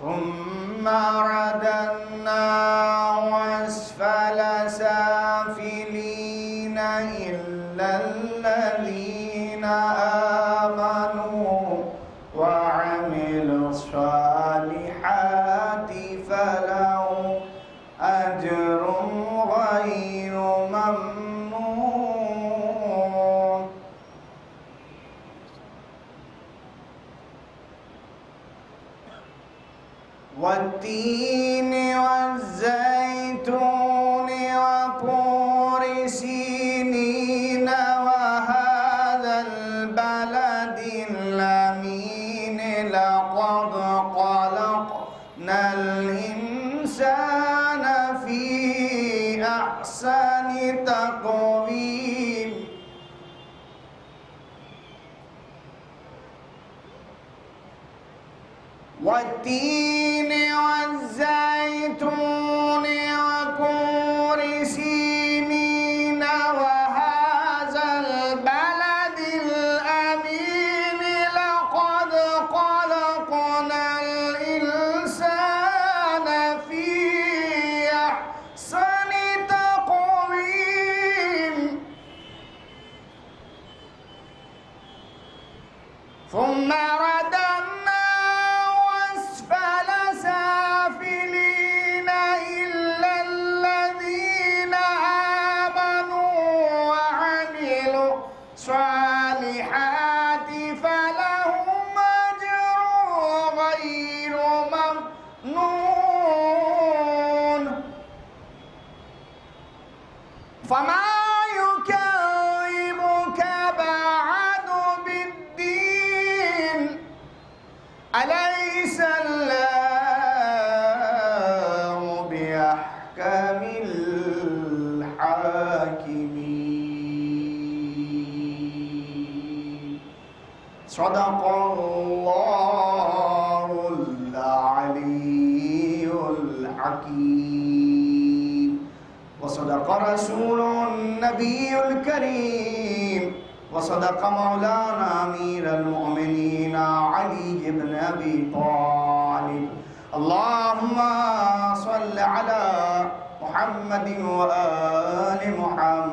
ثم رددناه أسفل سافلين إلا الذين آمنوا وعملوا الصالحات فلهم أجر غير ممنون. والتين والزيتون وطور سينين وهذا البلد الأمين لقد خلقنا الإنسان في أحسن تقويم. والتين والزيتون وطور سينين وهذا البلد الأمين لقد خلقنا الإنسان في أحسن تقويم. ثم رددناه أسفل سافلين إلا الذين آمنوا وعملوا الصالحات فلهم أجر غير ممنون. فما يكذبك بعد بالدين أليس الله بأحكم الحاكمين. صدق الله العلي الحكيم وصدق رسوله النبي الكريم وصدق مولانا أمير المؤمنين علي بن أبي طالب. اللهم صل على محمد وآل محمد.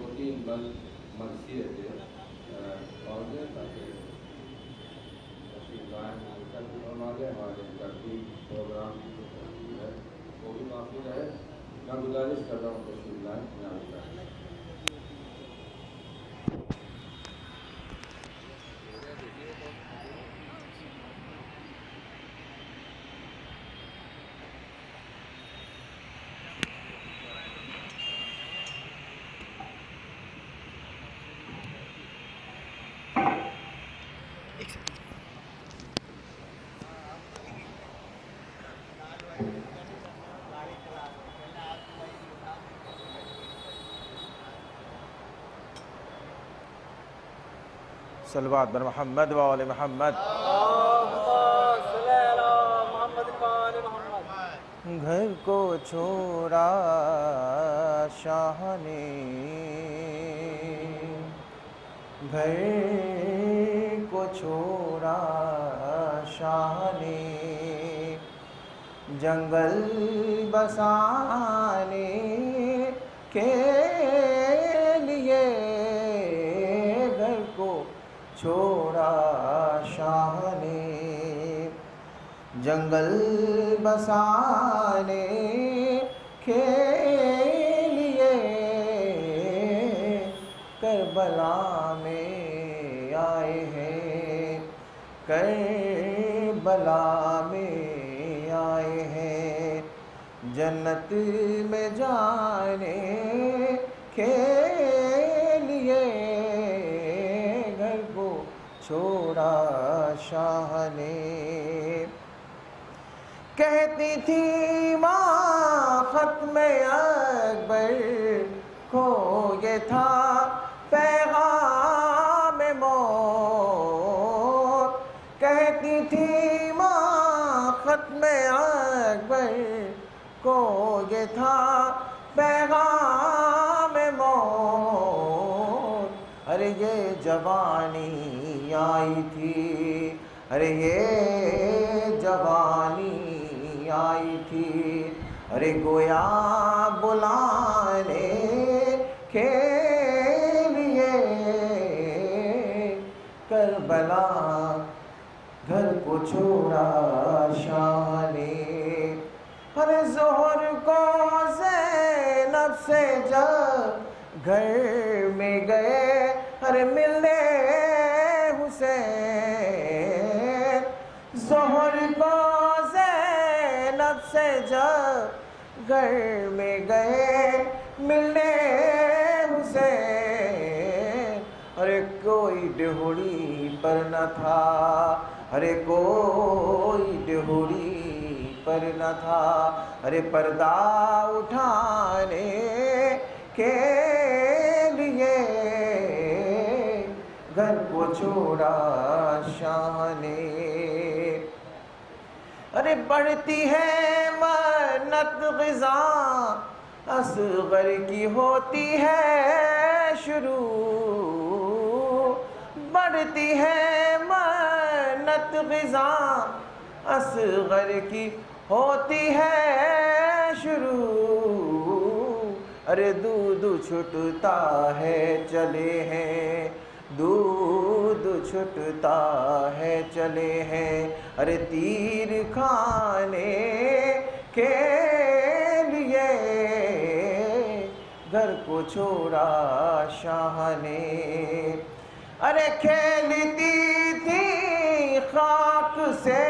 2-3 بند مرسی رہتے ہیں اور تاکہ ہمارے ترتیب پروگرام کی جو ترتیب ہے وہ بھی معافی رہے. میں گزارش کر رہا ہوں تشریف لائیں. صلوات بر محمد و آل محمد. گھر کو چھوڑا شاہ نے، گھر کو چھوڑا شاہ نے، جنگل بسانے کے لیے گھر کو چھوڑا شاہ نے، جنگل بسانے کے لیے کربلا میں آئے ہیں، کربلا میں آئے ہیں، جنت میں جانے کے لیے گھر کو چھوڑا شاہ نے. کہتی تھی ماں ختم اکبر کو یہ تھا پیغام موت، کہتی تھی ماں ختم اکبر کو یہ تھا پیغام موت. ارے یہ جوانی آئی تھی، ارے یہ جوانی آئی تھی، ارے گویا بلانے کے لیے کربلا گھر کو چھوڑا شاہ نے. ارے ظہر کو زینب سے جب گھر میں گئے ارے ملنے حسین، ظہر کو زینب سے جب گھر میں گئے ملنے حسین. ارے کوئی ڈہوڑی پر نہ تھا، ارے کوئی ڈہوڑی پر نہ تھا، ارے پردہ اٹھانے کے لیے گھر کو چھوڑا شاہ نے. ارے بڑھتی ہے منت غذا اصغر کی ہوتی ہے شروع، بڑھتی ہے منت غذا اصغر کی ہوتی ہے شروع. ارے دودھ چھٹتا ہے چلے ہیں، دودھ چھٹتا ہے چلے ہیں، ارے تیر کھانے کے لیے گھر کو چھوڑا شاہ نے. ارے کھیلتی تھی خاک سے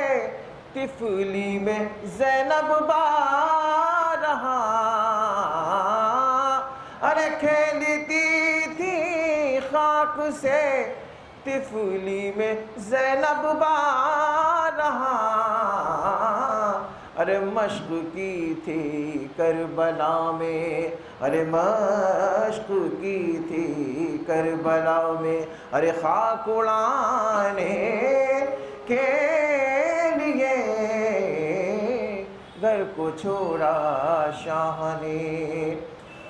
طفلی میں زینب بارہا، ارے کھیلتی تھی خاک سے طفلی میں زینب بارہا. ارے مشق کی تھی کربلا میں، ارے مشق کی تھی کربلا میں، ارے خاک اڑانے کے لیے گھر کو چھوڑا شاہ نے.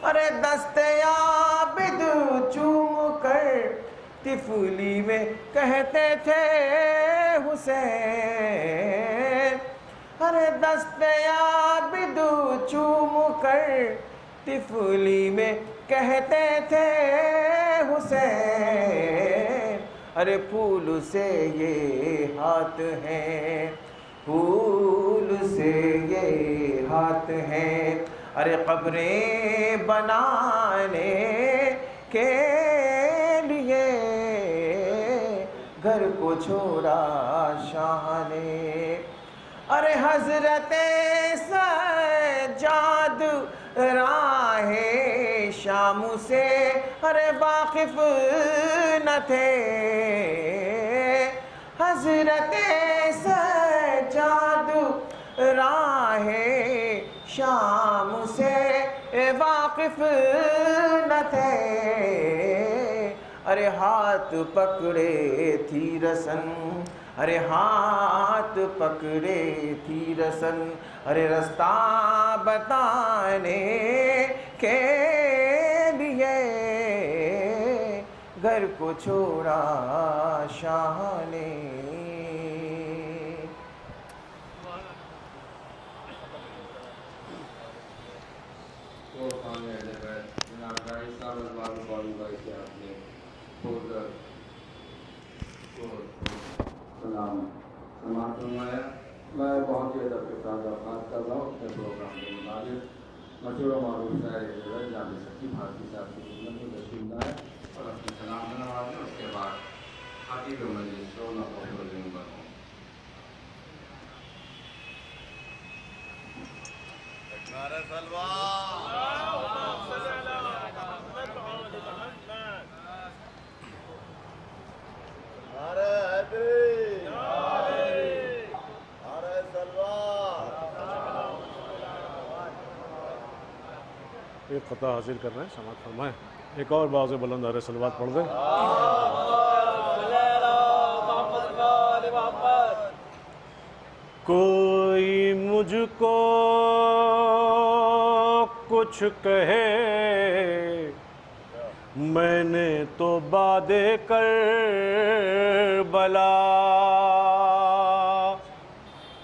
ارے دست عابد چوم کر طفلی میں کہتے تھے حسین، ارے دست عابد چوم کر طفلی میں کہتے تھے حسین، ارے پھول سے یہ ہاتھ ہیں، پھول سے یہ ہاتھ ہیں، ارے قبریں بنانے کے لیے گھر کو چھوڑا شاہ نے، ارے حضرت سجاد راہ شام سے ارے واقف نہ تھے، حضرت سجاد راہ شام سے واقف نہ تھے، ارے ہاتھ پکڑے تھی رسن، ارے ہاتھ پکڑے تھی رسن، ارے رستہ بتانے کے لیے گھر کو چھوڑا شاہ نے۔ سلام سماعت فرمایا۔ میں بہت ہی ادب کے ساتھ درخواست کر رہا ہوں اپنے پروگرام کے مطابق مشہور و معروف شاعر جامع سکی بھارتی صاحب کی خدمت میں تشریف لائے اور اپنے سلام میں نوازیں، اس کے بعد خطیب مجلس رونق و پروگرام بنوں۔ نعرہ سلوات، نعرہ حیدری، نعرہ سلوات۔ ایک خطا حاصل کر رہے ہیں، سماعت فرمائیں، ایک اور باز بلند نعرہ سلوات پڑھ دیں۔ کوئی مجھ کو کچھ کہے میں نے تو باد کربلا،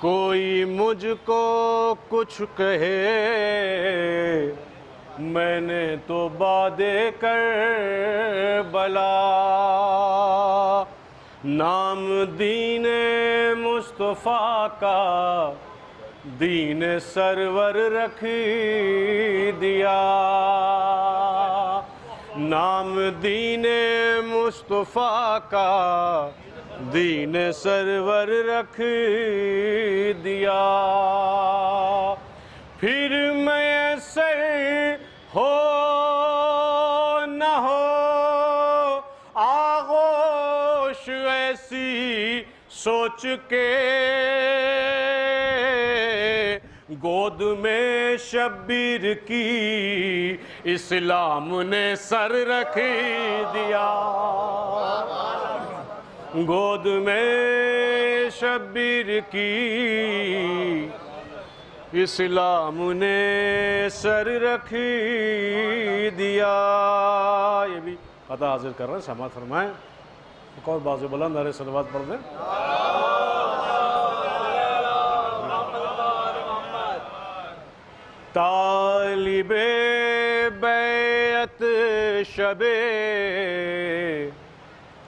کوئی مجھ کو کچھ کہے میں نے تو باد کربلا، نام دین مصطفیٰ کا دین سرور رکھ دیا، نام دین مصطفیٰ کا دین سرور رکھ دیا، پھر میسر ہو نہ ہو آغوش ایسی سوچ کے، گود میں شبیر کی اسلام نے سر رکھ دیا، گود میں شبیر کی اسلام نے سر رکھ دیا۔ یہ بھی خطا حاضر کر رہے ہیں، سماعت فرمائیں، ایک اور باز بلند نعرہ سلوات پڑھ دیں۔ طالب بیعت شب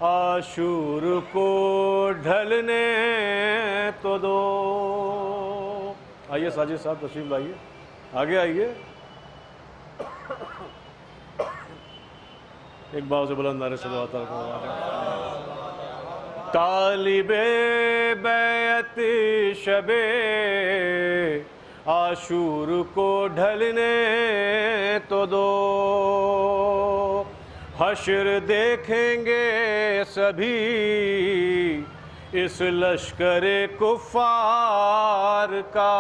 عاشور کو ڈھلنے تو دو۔ آئیے ساجد صاحب تشریف لائیے، آگے آئیے، ایک باز بلند نعرہ سلوات۔ طالب بیعت شب عاشور کو ڈھلنے تو دو، حشر دیکھیں گے سبھی اس لشکر کفار کا،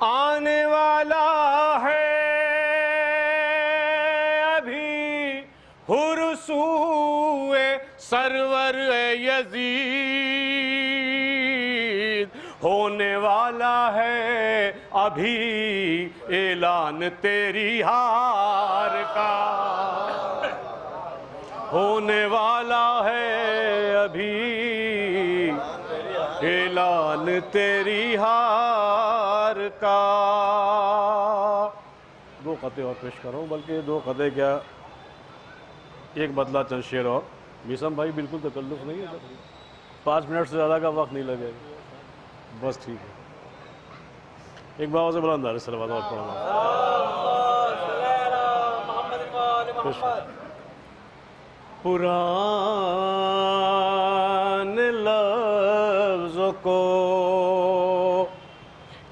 آنے والا ہے ابھی حرسوئے سرور یزید، ہونے والا ہے ابھی اعلان تیری ہار کا، ہونے والا ہے ابھی اعلان تیری ہار کا۔ قطعے اور پیش کر رہا ہوں، بلکہ 2 قطعے کیا، ایک بدلہ چند شعر اور۔ میسم بھائی بالکل تکلف نہیں ہے، 5 منٹ سے زیادہ کا وقت نہیں لگے گا، بس ٹھیک ہے۔ ایک بار سے بلند آرے صلوات اور پڑھنا۔ پرانے لفظوں کو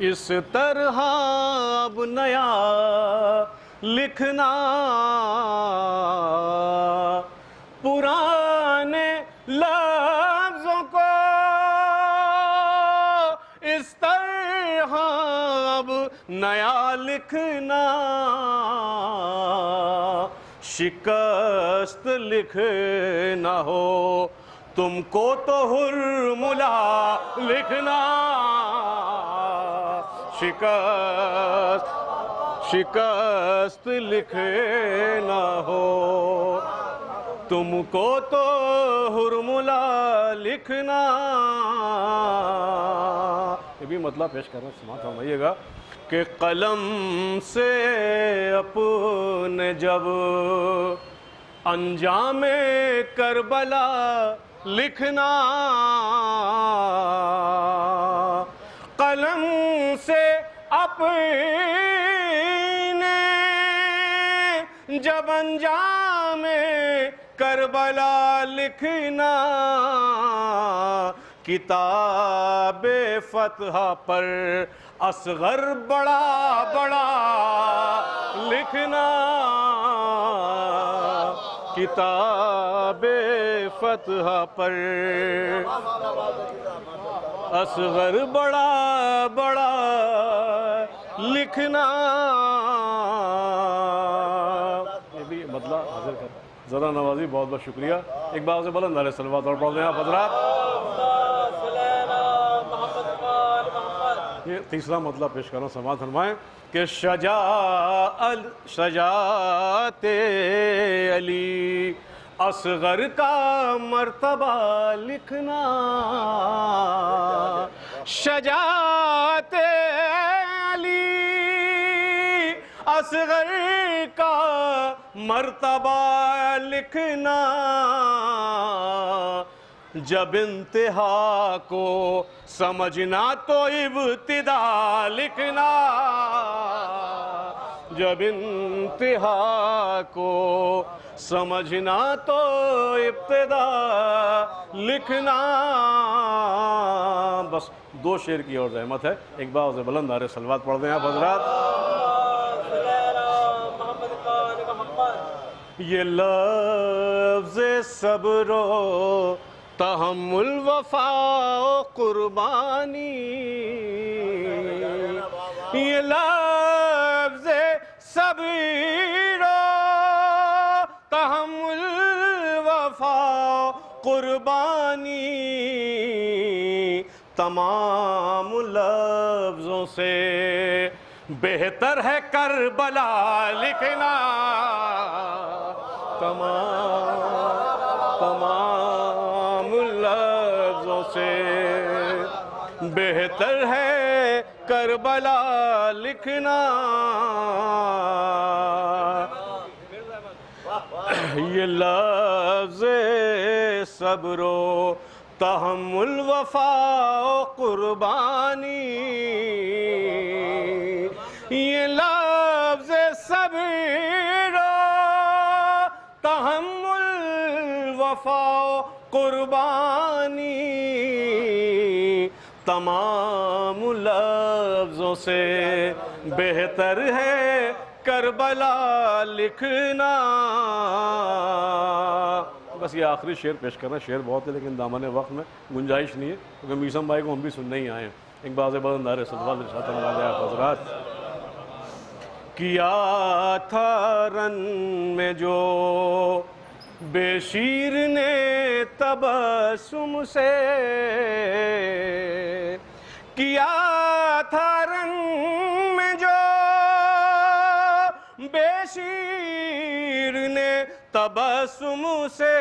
اس طرح اب نیا لکھنا، پرانے لفظوں کو اس طرح اب نیا لکھنا، شکست لکھنا ہو تم کو تو حرملا لکھنا، شکست لکھنا ہو تم کو تو حرملا لکھنا۔ یہ بھی مطلب پیش کرنا سماعت فرمائیے گا کہ قلم سے اپنے جب انجام کربلا لکھنا، قلم سے اپنے جب انجام کربلا لکھنا، کتاب فتح پر اصغر بڑا بڑا لکھنا، کتاب فتح پر اصغر بڑا بڑا لکھنا۔ یہ بھی مطلب حاضر کرتا ہے ذرا نوازی، بہت بہت شکریہ۔ ایک بار سے بلند علیہ صلوات اور پڑھ دیں آپ حضرات۔ یہ تیسرا مطلب پیش کرنا سماعت فرمائیں کہ شجاعت علی اصغر کا مرتبہ لکھنا، شجاعت علی اصغر کا مرتبہ لکھنا، جب انتہا کو سمجھنا تو ابتدا لکھنا، جب انتہا کو سمجھنا تو ابتدا لکھنا۔ بس 2 شعر کی اور زحمت ہے، ایک بار سے بلند آرے صلوات پڑھ دیں آپ حضرات۔ یہ لفظ صبر و تحمل وفا و قربانی، یہ لفظ صبر و تحمل وفا و قربانی، تمام لفظوں سے بہتر ہے کربلا لکھنا، تمام لفظوں سے بہتر ہے کربلا لکھنا، یہ لفظ صبر و تحمل وفا و قربانی، یہ لفظ صبر و تحمل وفا و قربانی، تمام لفظوں سے بہتر ہے کربلا لکھنا۔ بس یہ آخری شعر پیش کرنا، شعر بہت ہے لیکن دامن وقت میں گنجائش نہیں ہے، کیونکہ میسم بھائی کو ہم بھی سننے ہی آئے ہیں۔ ایک بار سے بلند آرے صلوات ارشاد فرمائیں آپ حضرات۔ کیا تھا رن میں جو بے شیر نے تبسم سے، کیا تھا رن میں جو بے شیر نے تبسم سے،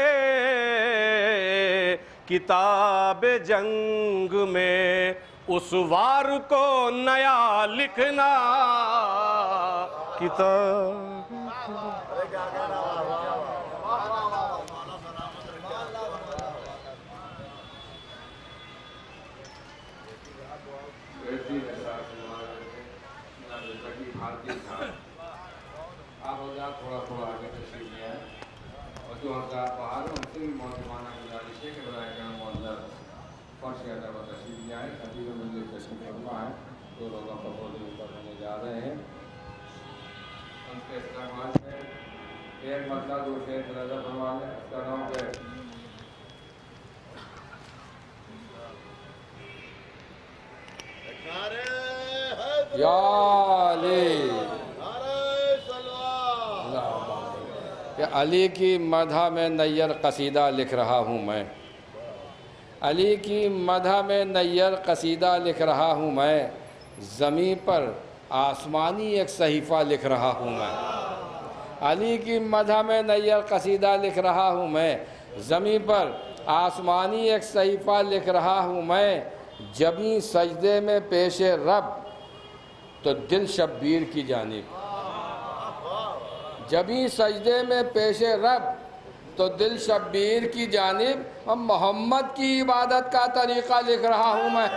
کتاب جنگ میں اس وار کو نیا لکھنا کتاب. آپ حضرات تھوڑا تھوڑا آگے تشریف لے آئیں اور جو حضرات باہر ہیں ان سے بھی موجودانہ گزارش ہے کہ برائے کرم معذر فرش یا طرف تشریف لے آئیں. خطیب مجلس تشریف فرما ہے. 2 لوگوں کا پودے اوپر ہونے جا رہے ہیں. ان کے استعمال سے ایک مسئلہ جو شیر تلازہ فرما ہے اس کا نام ہے یا علی. کہ علی کی مدح میں نیر قصیدہ لکھ رہا ہوں میں. علی کی مدح میں نیر قصیدہ لکھ رہا ہوں میں. زمین پر آسمانی ایک صحیفہ لکھ رہا ہوں میں. علی کی مدح میں نیر قصیدہ لکھ رہا ہوں میں. زمین پر آسمانی ایک صحیفہ لکھ رہا ہوں میں. جبیں سجدے میں پیش رب تو دل شبیر کی جانب. جبیں سجدے میں پیش رب تو دل شبیر کی جانب. محمد کی عبادت کا طریقہ لکھ رہا ہوں میں.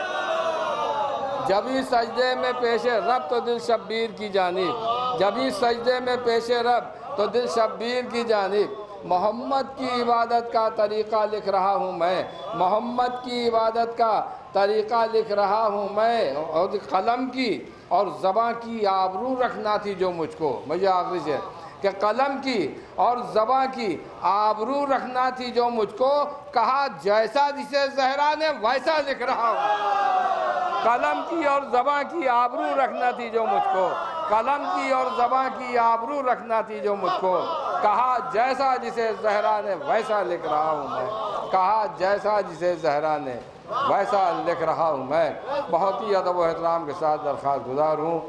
جبیں سجدے میں پیش رب تو دل شبیر کی جانب. جبیں سجدے میں پیش رب تو دل شبیر کی جانب. محمد کی عبادت کا طریقہ لکھ رہا ہوں میں. محمد کی عبادت کا طریقہ لکھ رہا ہوں میں. اور قلم کی اور زباں کی آبرو رکھنا تھی جو مجھ کو. مجھے آخری سے کہ قلم کی اور زباں کی آبرو رکھنا تھی جو مجھ کو. کہا جیسا جسے زہرا نے ویسا لکھ رہا ہوں. قلم کی اور زباں کی آبرو رکھنا تھی جو مجھ کو. قلم کی اور زباں کی آبرو رکھنا تھی جو مجھ کو. کہا جیسا جسے زہرا نے ویسا لکھ رہا ہوں میں. کہا جیسا جسے زہرا نے ویسا لکھ رہا ہوں میں. بہت ہی ادب و احترام کے ساتھ درخواست گزار ہوں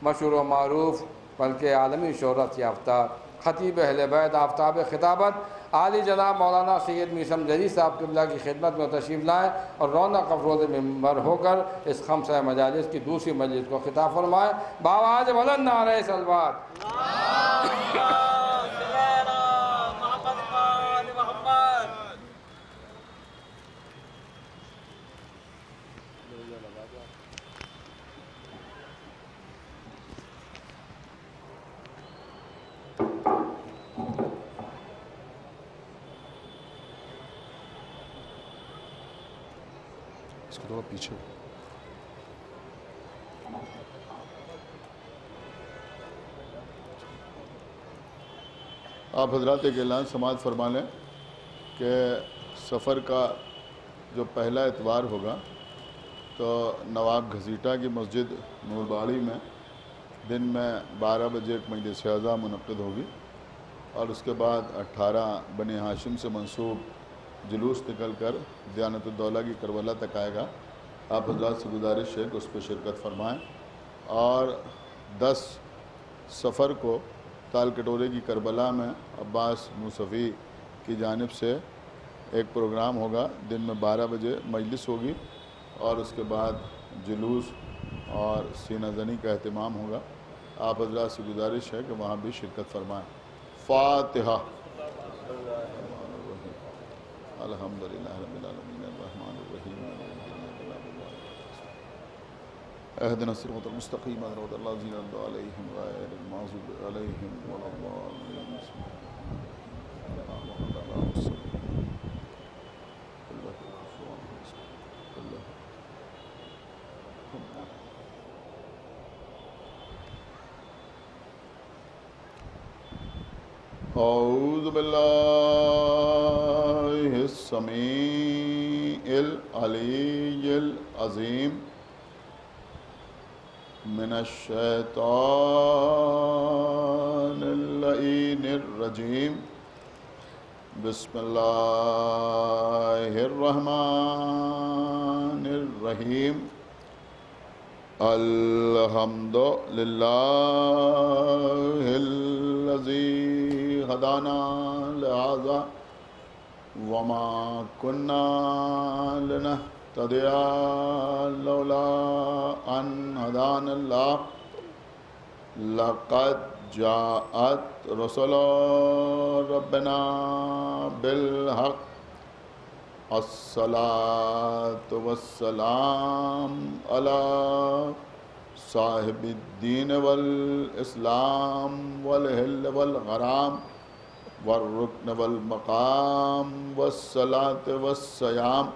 مشہور و معروف بلکہ عالمی شہرت یافتہ خطیب اہل بیت آفتاب خطابت عالی جناب مولانا سید میثم جری صاحب قبلہ کی خدمت میں تشریف لائیں اور رونق افروز منبر ہو کر اس خمسہ مجالس کی دوسری مجلس کو خطاب فرمائیں. بآواز بلند نعرہ صلوات. اس کو تھوڑا پیچھے. آپ حضرات ایک اعلان سماعت فرما لیں کہ سفر کا جو پہلا اتوار ہوگا تو نواب گھسیٹا کی مسجد نورباڑی میں دن میں 12 بجے ایک مجلس اعزا منعقد ہوگی اور اس کے بعد 18 بنی ہاشم سے منسوب جلوس نکل کر دیانت الدولہ کی کربلا تک آئے گا. آپ حضرات سے گزارش ہے کہ اس پہ شرکت فرمائیں. اور 10 سفر کو تال کٹورے کی کربلا میں عباس موسفی کی جانب سے ایک پروگرام ہوگا. دن میں 12 بجے مجلس ہوگی اور اس کے بعد جلوس اور سینہ زنی کا اہتمام ہوگا. آپ حضرات سے گزارش ہے کہ وہاں بھی شرکت فرمائیں. فاتحہ. الحمدللہ رب العالمین الرحمن الرحیم اهدنا الصراط المستقیم صراط الذین انعمت علیہم غیر المغضوب علیہم ولا الضالین. اعوذ باللہ السمیع العلی العظیم من الشیطان اللعین الرجیم. بسم اللہ الرحمن الرحیم. الحمد للہ الذی هدانا لهذا وما كنا مهتديا لولا أن هدانا الله لقد جاءت رسل ربنا بالحق الصلاة والسلام على صاحب الدين والإسلام والهل والغرام والركن والمقام والصلاة والصيام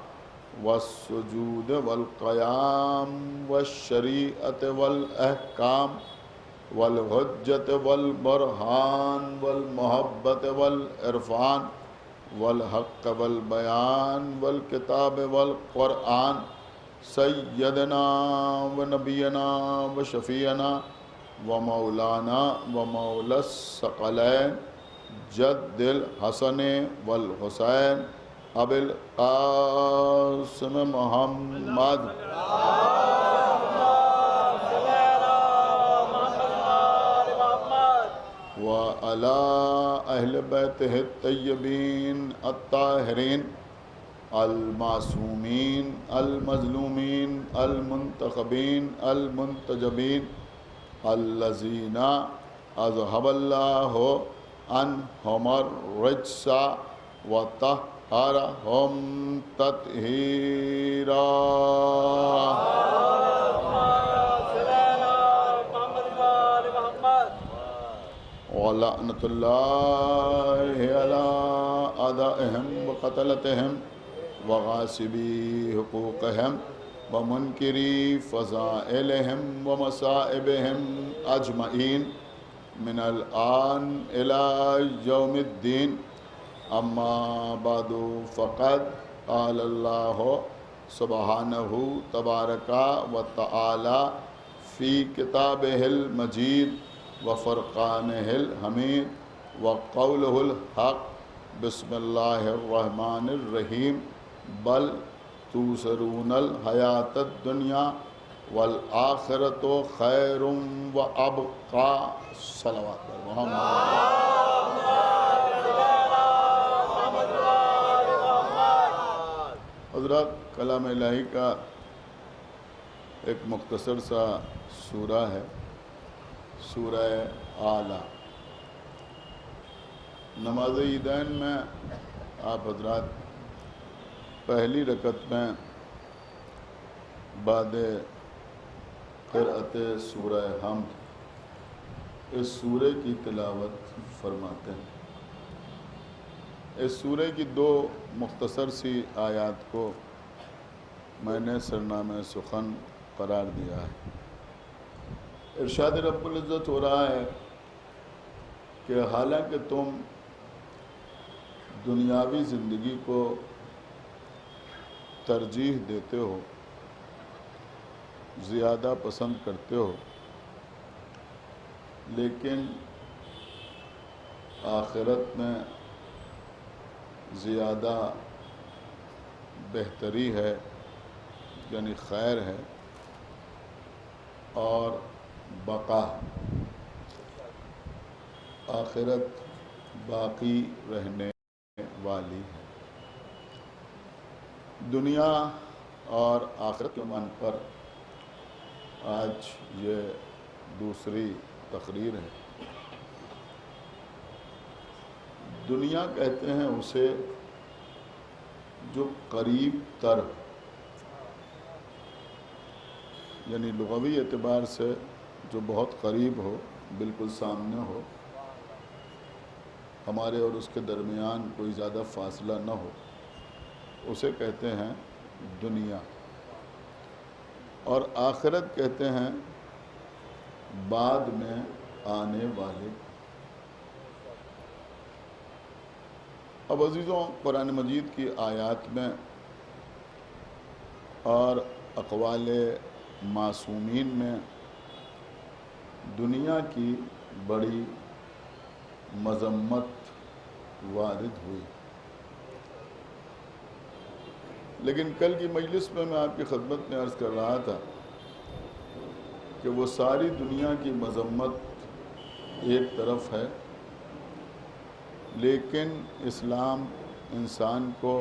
والسجود والقيام والشريعة والأحكام والحجة والبرهان والمحبة والعرفان والحق والبيان والكتاب والقرآن سيدنا ونبينا وشفيعنا ومولانا ومولى الثقلين جد الحسن والحسين أبي القاسم محمد وعلى أهل بيته الطيبين الطاهرين المعصومين المظلومين المنتخبين المنتجبين الذين أذهب الله عنهم الرجس وطهرهم تطهيرا ولعنة الله على أعدائهم وقتلتهم وغاصبي حقوقهم ومنكري فضائلهم ومصائبهم أجمعين من الآن إلى يوم الدين أما بعد فقد قال الله سبحانه تبارك وتعالى في كتابه المجيد وفرقانه الحميد وقوله الحق بسم الله الرحمن الرحيم بل توسرون الحياة الدنيا والآخرة خير وأبقى صلوات محمد حضرات کلام الہی کا ایک مختصر سا سورہ ہے سورہ اعلیٰ نماز عیدین میں آپ حضرات پہلی رکعت میں بعد قرأت سورہ حمد اس سورہ کی تلاوت فرماتے ہیں اس سورہ کی دو مختصر سی آیات کو میں نے سرنامہ سخن قرار دیا ہے ارشاد رب العزت ہو رہا ہے کہ حالانکہ تم دنیاوی زندگی کو ترجیح دیتے ہو زیادہ پسند کرتے ہو لیکن آخرت میں زیادہ بہتری ہے یعنی خیر ہے اور بقا آخرت باقی رہنے والی ہے دنیا اور آخرت کے عنوان پر آج یہ دوسری تقریر ہے دنیا کہتے ہیں اسے جو قریب تر یعنی لغوی اعتبار سے جو بہت قریب ہو بالکل سامنے ہو ہمارے اور اس کے درمیان کوئی زیادہ فاصلہ نہ ہو اسے کہتے ہیں دنیا اور آخرت کہتے ہیں بعد میں آنے والے اب عزیزوں قرآن مجید کی آیات میں اور اقوال معصومین میں دنیا کی بڑی مذمت وارد ہوئی لیکن کل کی مجلس میں آپ کی خدمت میں عرض کر رہا تھا کہ وہ ساری دنیا کی مذمت ایک طرف ہے لیکن اسلام انسان کو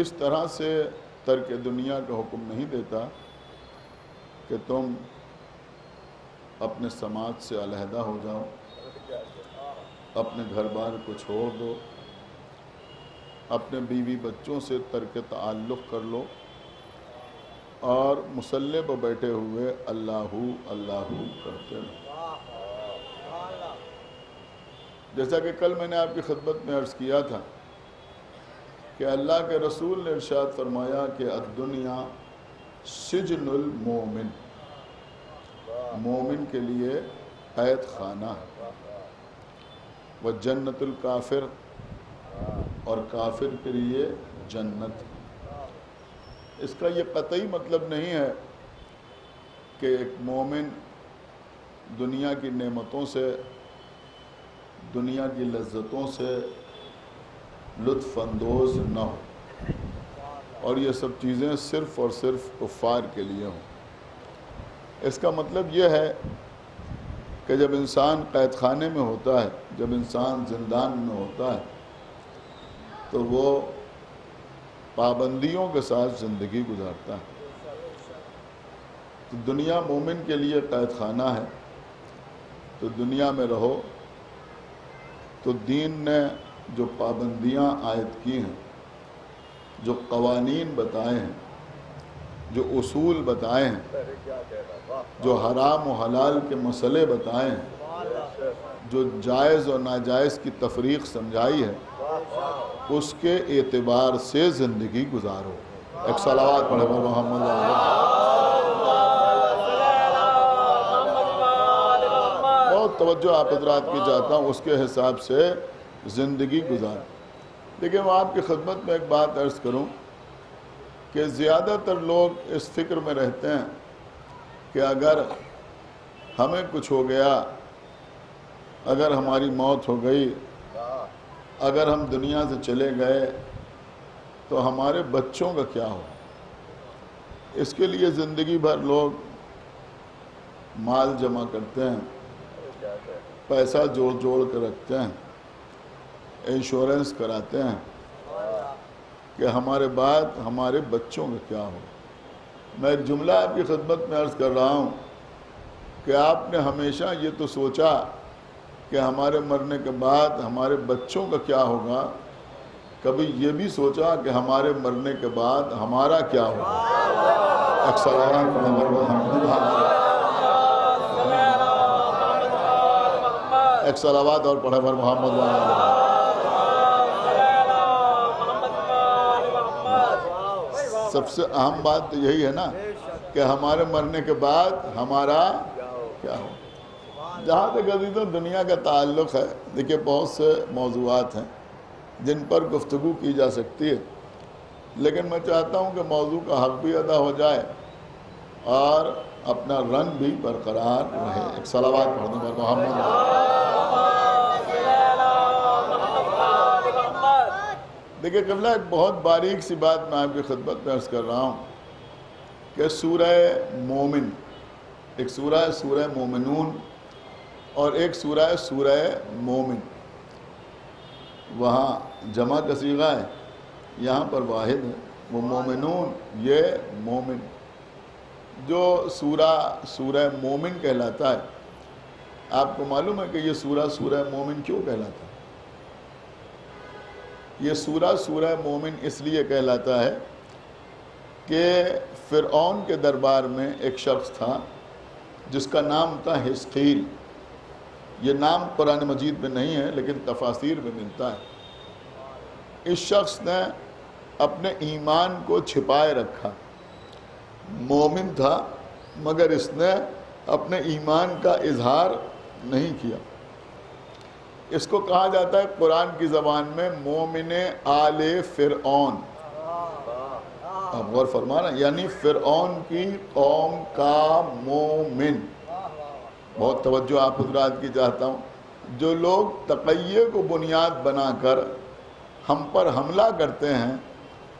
اس طرح سے ترک دنیا کا حکم نہیں دیتا کہ تم اپنے سماج سے علیحدہ ہو جاؤ، اپنے گھر بار کو چھوڑ دو، اپنے بیوی بچوں سے ترک تعلق کر لو اور مصلی پر بیٹھے ہوئے اللہ اللہ کرتے رہو۔ جیسا کہ کل میں نے آپ کی خدمت میں عرض کیا تھا کہ اللہ کے رسول نے ارشاد فرمایا کہ الدنیا سجن المومن، مومن کے لیے قید خانہ ہے، وہ جنت الکافر، اور کافر کے لیے جنت۔ اس کا یہ قطعی مطلب نہیں ہے کہ ایک مومن دنیا کی نعمتوں سے، دنیا کی لذتوں سے لطف اندوز نہ ہو اور یہ سب چیزیں صرف اور صرف کفار کے لیے ہوں۔ اس کا مطلب یہ ہے کہ جب انسان قید خانے میں ہوتا ہے، جب انسان زندان میں ہوتا ہے، تو وہ پابندیوں کے ساتھ زندگی گزارتا ہے۔ تو دنیا مومن کے لیے قید خانہ ہے، تو دنیا میں رہو تو دین نے جو پابندیاں عائد کی ہیں، جو قوانین بتائے ہیں، جو اصول بتائے ہیں، جو حرام و حلال کے مسئلے بتائے ہیں، جو جائز و ناجائز کی تفریق سمجھائی ہے، اس کے اعتبار سے زندگی گزارو۔ ایک صلوات پڑھے پر محمد بہت توجہ آپ حضرات کی چاہتا ہوں، اس کے حساب سے زندگی گزار۔ لیکن میں آپ کی خدمت میں ایک بات عرض کروں کہ زیادہ تر لوگ اس فکر میں رہتے ہیں کہ اگر ہمیں کچھ ہو گیا، اگر ہماری موت ہو گئی، اگر ہم دنیا سے چلے گئے تو ہمارے بچوں کا کیا ہو۔ اس کے لیے زندگی بھر لوگ مال جمع کرتے ہیں، پیسہ جوڑ کر رکھتے ہیں، انشورنس کراتے ہیں کہ ہمارے بعد ہمارے بچوں کا کیا ہو۔ میں ایک جملہ آپ کی خدمت میں عرض کر رہا ہوں کہ آپ نے ہمیشہ یہ تو سوچا کہ ہمارے مرنے کے بعد ہمارے بچوں کا کیا ہوگا، کبھی یہ بھی سوچا کہ ہمارے مرنے کے بعد ہمارا کیا ہوگا۔ ایک صلوات اور پڑھے پر محمد۔ سب سے اہم بات تو یہی ہے نا کہ ہمارے مرنے کے بعد ہمارا کیا ہو۔ جہاں تک عزیزوں دنیا کا تعلق ہے، دیکھیے بہت سے موضوعات ہیں جن پر گفتگو کی جا سکتی ہے، لیکن میں چاہتا ہوں کہ موضوع کا حق بھی ادا ہو جائے اور اپنا رنگ بھی برقرار رہے۔ ایک صلوات پڑھنے پر محمد۔ دیکھیے قبلہ ایک بہت باریک سی بات میں آپ کی خدمت میں عرض کر رہا ہوں کہ سورہ مومن، ایک سورہ ہے سورہ مومنون اور ایک سورہ ہے سورہ مومن، وہاں جمع کا صیغہ ہے، یہاں پر واحد ہے، وہ مومنون، یہ مومن۔ جو سورہ مومن کہلاتا ہے، آپ کو معلوم ہے کہ یہ سورہ مومن کیوں کہلاتا ہے؟ یہ سورہ مومن اس لیے کہلاتا ہے کہ فرعون کے دربار میں ایک شخص تھا جس کا نام تھا حزقیل۔ یہ نام قرآن مجید میں نہیں ہے لیکن تفاسیر میں ملتا ہے۔ اس شخص نے اپنے ایمان کو چھپائے رکھا، مومن تھا مگر اس نے اپنے ایمان کا اظہار نہیں کیا۔ اس کو کہا جاتا ہے قرآن کی زبان میں مومن آل فرعون۔ اب غور فرمانا، یعنی فرعون کی قوم کا مومن۔ بہت توجہ آپ حضرات کی چاہتا ہوں۔ جو لوگ تقیے کو بنیاد بنا کر ہم پر حملہ کرتے ہیں،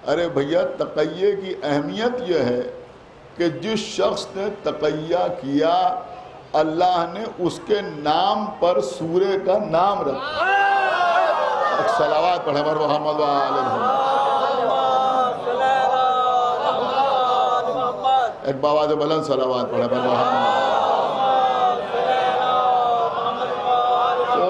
ارے بھیا تقیے کی اہمیت یہ ہے کہ جس شخص نے تقیہ کیا اللہ نے اس کے نام پر سورے کا نام رکھا۔ ایک صلوات پڑھیں بر محمد و آل محمد، ایک بآواز بلند صلوات پڑھیں بر محمد۔ تو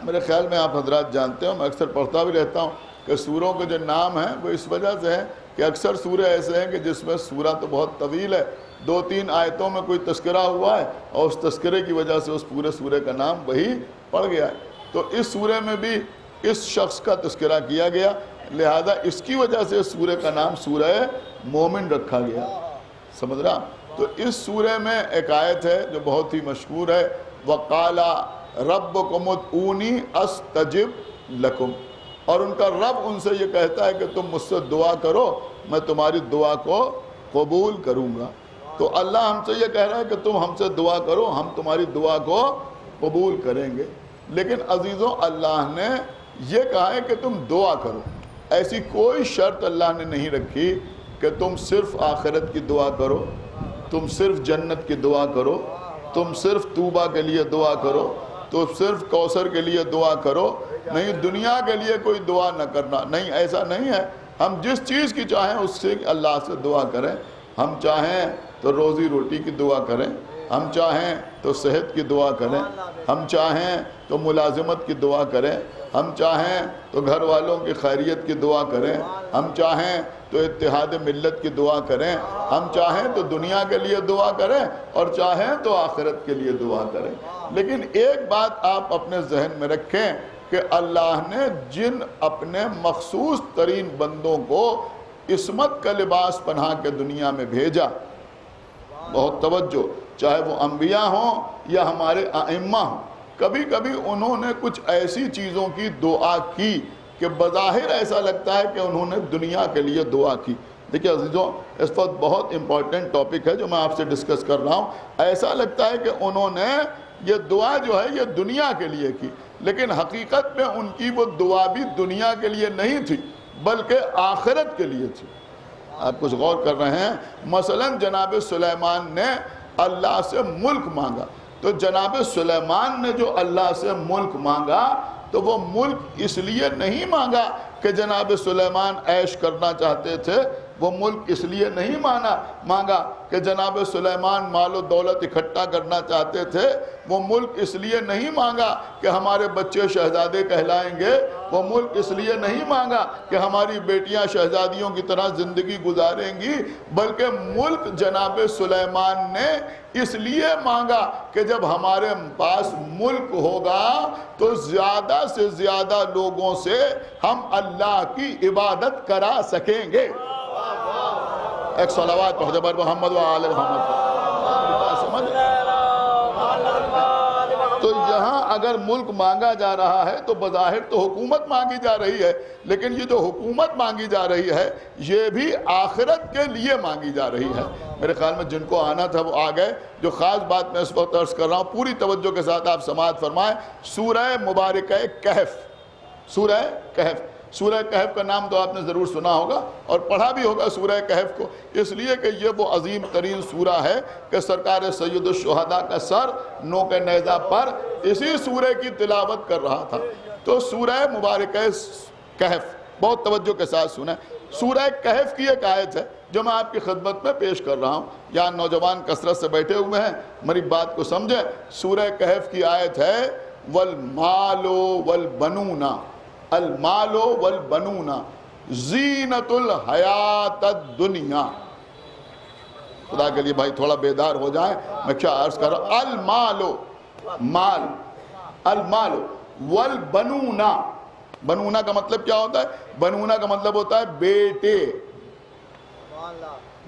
میرے خیال میں آپ حضرات جانتے ہو، میں اکثر پڑھتا بھی رہتا ہوں کہ سوروں کے جو نام ہیں وہ اس وجہ سے ہیں کہ اکثر سورے ایسے ہیں کہ جس میں سورہ تو بہت طویل ہے، 2-3 آیتوں میں کوئی تذکرہ ہوا ہے اور اس تذکرے کی وجہ سے اس پورے سورے کا نام وہی پڑ گیا ہے۔ تو اس سورے میں بھی اس شخص کا تذکرہ کیا گیا، لہذا اس کی وجہ سے اس سورے کا نام سورہ مومن رکھا گیا، سمجھ رہا؟ تو اس سورے میں ایک آیت ہے جو بہت ہی مشہور ہے، وَقَالَ رَبُّكُمُ ادْعُونِي أَسْتَجِبْ لَكُمْ، اور ان کا رب ان سے یہ کہتا ہے کہ تم مجھ سے دعا کرو، میں تمہاری دعا کو قبول کروں گا۔ تو اللہ ہم سے یہ کہہ رہا ہے کہ تم ہم سے دعا کرو، ہم تمہاری دعا کو قبول کریں گے۔ لیکن عزیزوں، اللہ نے یہ کہا ہے کہ تم دعا کرو، ایسی کوئی شرط اللہ نے نہیں رکھی کہ تم صرف آخرت کی دعا کرو، تم صرف جنت کی دعا کرو، تم صرف توبہ کے لیے دعا کرو، تم صرف کوثر کے لیے دعا کرو، نہیں دنیا کے لیے کوئی دعا نہ کرنا، نہیں، ایسا نہیں ہے۔ ہم جس چیز کی چاہیں اس سے اللہ سے دعا کریں، ہم چاہیں تو روزی روٹی کی دعا کریں، ہم چاہیں تو صحت کی دعا کریں، ہم چاہیں تو ملازمت کی دعا کریں، ہم چاہیں تو گھر والوں کی خیریت کی دعا کریں، ہم چاہیں تو اتحاد ملت کی دعا کریں، ہم چاہیں تو دنیا کے لیے دعا کریں اور چاہیں تو آخرت کے لیے دعا کریں۔ لیکن ایک بات آپ اپنے ذہن میں رکھیں کہ اللہ نے جن اپنے مخصوص ترین بندوں کو عصمت کا لباس پہنا کے دنیا میں بھیجا، بہت توجہ، چاہے وہ انبیاء ہوں یا ہمارے ائمہ ہوں، کبھی کبھی انہوں نے کچھ ایسی چیزوں کی دعا کی کہ بظاہر ایسا لگتا ہے کہ انہوں نے دنیا کے لیے دعا کی۔ دیکھیں عزیزوں، اس وقت بہت امپورٹنٹ ٹاپک ہے جو میں آپ سے ڈسکس کر رہا ہوں۔ ایسا لگتا ہے کہ انہوں نے یہ دعا جو ہے یہ دنیا کے لیے کی، لیکن حقیقت میں ان کی وہ دعا بھی دنیا کے لیے نہیں تھی بلکہ آخرت کے لیے تھی۔ آپ کچھ غور کر رہے ہیں؟ مثلا جناب سلیمان نے اللہ سے ملک مانگا، تو جناب سلیمان نے جو اللہ سے ملک مانگا تو وہ ملک اس لیے نہیں مانگا کہ جناب سلیمان عیش کرنا چاہتے تھے، وہ ملک اس لیے نہیں مانگا کہ جناب سلیمان مال و دولت اکٹھا کرنا چاہتے تھے، وہ ملک اس لیے نہیں مانگا کہ ہمارے بچے شہزادے کہلائیں گے، وہ ملک اس لیے نہیں مانگا کہ ہماری بیٹیاں شہزادیوں کی طرح زندگی گزاریں گی، بلکہ ملک جناب سلیمان نے اس لیے مانگا کہ جب ہمارے پاس ملک ہوگا تو زیادہ سے زیادہ لوگوں سے ہم اللہ کی عبادت کرا سکیں گے۔ ایک صلوات پڑھ دے بر محمد و آل محمد۔ تو یہاں اگر ملک مانگا جا رہا ہے تو بظاہر تو حکومت مانگی جا رہی ہے، لیکن یہ جو حکومت مانگی جا رہی ہے یہ بھی آخرت کے لیے مانگی جا رہی ہے۔ میرے خیال میں جن کو آنا تھا وہ آ گئے۔ جو خاص بات میں اس وقت عرض کر رہا ہوں، پوری توجہ کے ساتھ آپ سماعت فرمائیں۔ سورہ مبارکہ کہف، سورہ کہف، سورہ کہف کا نام تو آپ نے ضرور سنا ہوگا اور پڑھا بھی ہوگا سورہ کہف کو، اس لیے کہ یہ وہ عظیم ترین سورہ ہے کہ سرکار سید الشہداء کا سر نوک نیزہ پر اسی سورہ کی تلاوت کر رہا تھا۔ تو سورہ مبارکہ کہف بہت توجہ کے ساتھ سنیں۔ سورہ کہف کی ایک آیت ہے جو میں آپ کی خدمت میں پیش کر رہا ہوں۔ یہاں نوجوان کثرت سے بیٹھے ہوئے ہیں، میری بات کو سمجھیں۔ سورہ کہف کی آیت ہے وَالْمَالُ وَالْبَنُونَ، المال والبنون زینت الحیات الدنیا۔ خدا کے لیے بھائی تھوڑا بیدار ہو جائیں، میں کیا عرض کر رہا ہوں؟ المال، مال، المال والبنون، بنونا کا مطلب کیا ہوتا ہے؟ بنونا کا مطلب ہوتا ہے بیٹے،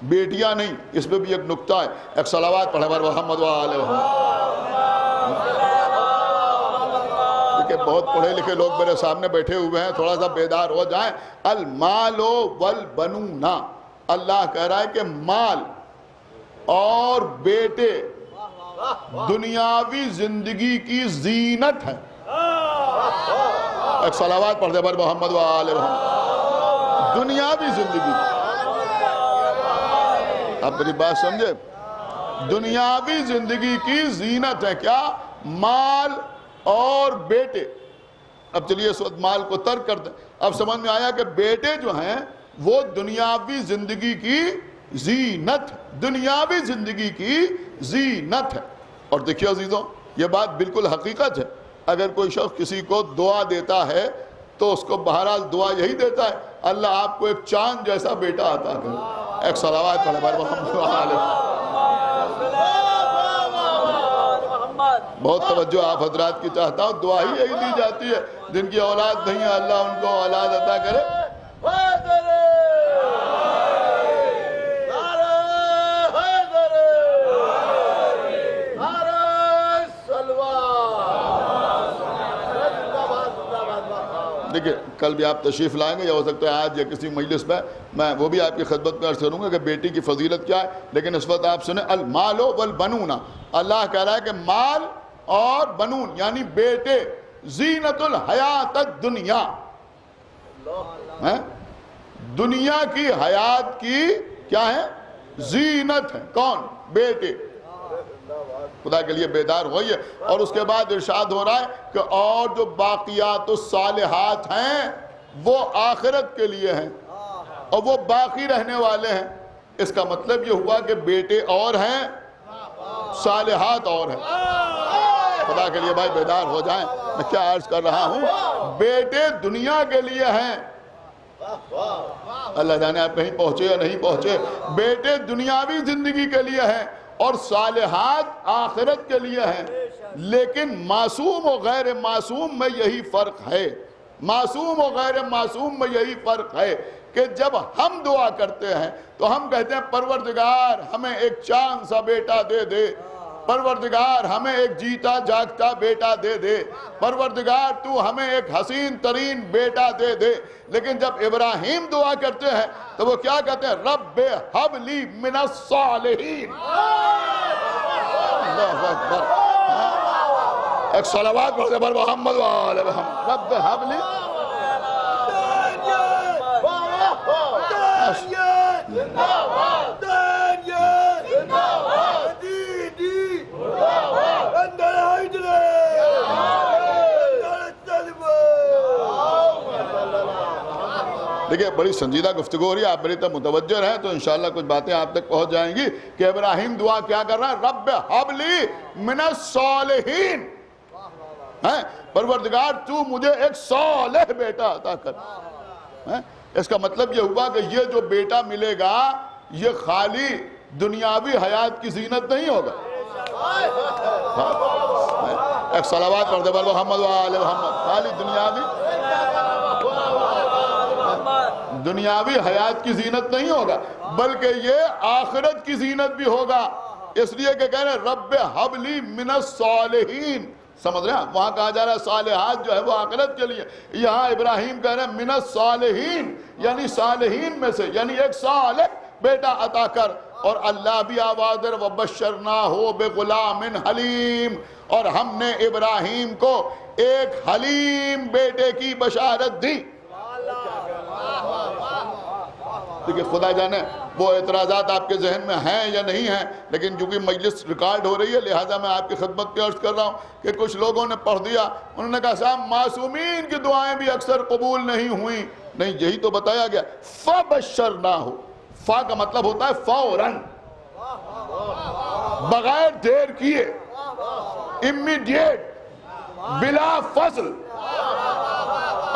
بیٹیاں نہیں۔ اس میں بھی ایک نکتہ ہے، ایک صلوات پڑھے بر محمد و آل محمد۔ کہ بہت پڑھے لکھے لوگ میرے سامنے بیٹھے ہوئے ہیں، تھوڑا سا بیدار ہو جائیں۔ المال والبنون، اللہ کہہ رہا ہے کہ مال اور بیٹے دنیاوی زندگی کی زینت ہے۔ ایک صلوات پڑھ دے بر محمد و آل محمد۔ دنیاوی زندگی، آپ میری بات سمجھے؟ دنیاوی زندگی کی زینت ہے کیا؟ مال اور بیٹے۔ اب چلیے اس وقت مال کو ترک کر دیں. اب سمجھ میں آیا کہ بیٹے جو ہیں وہ دنیاوی زندگی کی زینت، دنیاوی زندگی کی زینت ہے. اور دیکھیے عزیزوں، یہ بات بالکل حقیقت ہے. اگر کوئی شخص کسی کو دعا دیتا ہے تو اس کو بہرحال دعا یہی دیتا ہے، اللہ آپ کو ایک چاند جیسا بیٹا عطا کرے. ایک صلوات پڑھے بھائی محمد علیہ. بہت توجہ آپ حضرات کی چاہتا ہوں، دعا ہی یہی دی جاتی ہے. جن کی اولاد نہیں ہے اللہ ان کو اولاد عطا کرے. دیکھیں کل بھی آپ تشریف لائیں گے یا ہو سکتا ہے آج یا کسی مجلس میں وہ بھی آپ کی خدمت میں عرض کروں گا کہ بیٹی کی فضیلت کیا ہے. لیکن اس وقت آپ سنیں المال والبنون، اللہ کہہ رہا ہے کہ مال اور بنون یعنی بیٹے زینت الحیات الدنیا، دنیا کی حیات کی کیا ہے؟ زینت ہے. کون؟ بیٹے. خدا کے لیے بیدار ہوئیے. اور اس کے بعد ارشاد ہو رہا ہے کہ اور جو باقیات الصالحات ہیں وہ آخرت کے لیے ہیں اور وہ باقی رہنے والے ہیں. اس کا مطلب یہ ہوا کہ بیٹے اور ہیں، صالحات اور ہیں. خدا کے لیے بھائی بیدار ہو جائیں. میں کیا عرض کر رہا ہوں، بیٹے دنیا کے لیے ہیں. اللہ جانے آپ کہیں پہنچے یا نہیں پہنچے. بیٹے دنیاوی زندگی کے لیے ہیں اور صالحات آخرت کے لیے ہیں. لیکن معصوم و غیر معصوم میں یہی فرق ہے. معصوم و غیر معصوم میں یہی فرق ہے کہ جب ہم دعا کرتے ہیں تو ہم کہتے ہیں پروردگار ہمیں ایک چاند سا بیٹا دے دے، پروردگار ہمیں ایک جیتا جاگتا بیٹا دے دے، پروردگار تو ہمیں ایک حسین ترین بیٹا دے دے. لیکن جب ابراہیم دعا کرتے ہیں تو وہ کیا کہتے ہیں؟ رب ہب لی من الصالحین. اللہ اکبر. ایک صلوات پڑھتے پر محمد وآل محمد. رب ہب لی دیکھیں بڑی سنجیدہ گفتگو ہو رہی ہے. آپ بڑی طرح متوجہ رہیں تو انشاءاللہ کچھ باتیں آپ تک پہنچ جائیں گی کہ ابراہیم دعا کیا کر رہا ہے؟ رب ہب لی من الصالحین. پروردگار تو مجھے ایک صالح بیٹا عطا کر. اس کا مطلب یہ ہوا کہ یہ جو بیٹا ملے گا یہ خالی دنیاوی حیات کی زینت نہیں ہوگا. ایک صلوات پڑھ دے بر محمد وآل محمد. خالی دنیاوی حیات کی زینت نہیں ہوگا بلکہ یہ آخرت کی زینت بھی ہوگا. اس لیے کہ کہہ رہے ہیں رب ہب لی من الصالحین. سمجھ رہے ہیں؟ وہاں کہا جا رہا ہے صالحات جو ہے وہ آخرت کے لیے. یہاں ابراہیم کہہ رہے ہیں من الصالحین یعنی صالحین میں سے، یعنی ایک صالح بیٹا عطا کر. اور اللہ بھی آواز دے وَبَشَّرْنَاهُ بِغُلَامٍ حلیم. اور ہم نے ابراہیم کو ایک حلیم بیٹے کی بشارت دی. دیکھیں خدا جانے وہ اعتراضات آپ کے ذہن میں ہیں یا نہیں ہیں، لیکن چونکہ مجلس ریکارڈ ہو رہی ہے لہٰذا میں آپ کی خدمت میں عرض کر رہا ہوں کہ کچھ لوگوں نے پڑھ دیا، انہوں نے کہا صاحب معصومین کی دعائیں بھی اکثر قبول نہیں ہوئیں. نہیں، یہی تو بتایا گیا. فَبَشَّرْنَاهُ، فا کا مطلب ہوتا ہے فوراً، بغیر دیر کیے، امیڈیٹ، بلا فصل.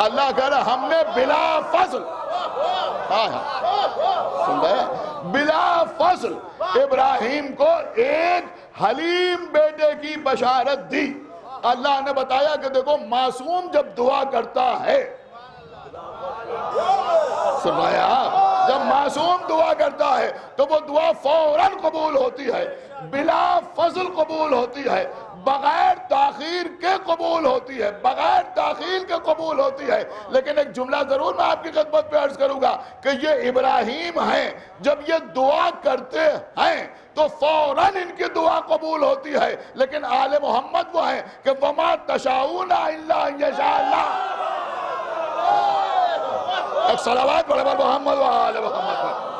اللہ کہہ رہا ہم نے بلا فصل، سن رہے ہیں؟ بلا فصل ابراہیم کو ایک حلیم بیٹے کی بشارت دی. اللہ نے بتایا کہ دیکھو معصوم جب دعا کرتا ہے، سن رہے ہیں آپ؟ جب معصوم دعا کرتا ہے تو وہ دعا فوراً قبول ہوتی ہے، بلا فصل قبول ہوتی ہے، بغیر تاخیر کے قبول ہوتی ہے، بغیر تاخیر کے قبول ہوتی ہے. لیکن ایک جملہ ضرور میں آپ کی خدمت پہ عرض کروں گا کہ یہ ابراہیم ہیں، جب یہ دعا کرتے ہیں تو فوراً ان کی دعا قبول ہوتی ہے. لیکن آل محمد وہ ہیں کہ وَمَا تَشَاءُونَ إِلَّا أَن يَشَاءَ اللَّهُ. ایک صلوات پڑھے بر محمد وآل محمد.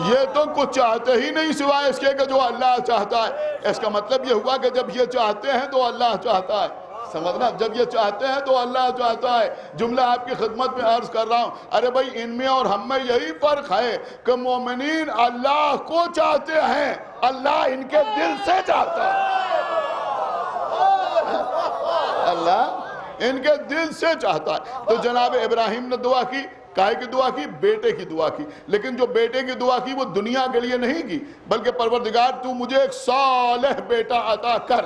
یہ تو کچھ چاہتے ہی نہیں سوائے اس کے کہ جو اللہ چاہتا ہے. اس کا مطلب یہ ہوا کہ جب یہ چاہتے ہیں تو اللہ چاہتا ہے. سمجھنا, جب یہ چاہتے ہیں تو اللہ چاہتا ہے. جملہ آپ کی خدمت میں عرض کر رہا ہوں, ارے بھائی ان میں اور ہم میں یہی فرق ہے کہ مومنین اللہ کو چاہتے ہیں, اللہ ان کے دل سے چاہتا ہے. اللہ ان کے دل سے چاہتا ہے. تو جناب ابراہیم نے دعا کی, کائے کی دعا کی؟ بیٹے کی دعا کی. لیکن جو بیٹے کی دعا کی وہ دنیا کے لیے نہیں کی, بلکہ پروردگار تو مجھے ایک صالح بیٹا عطا کر,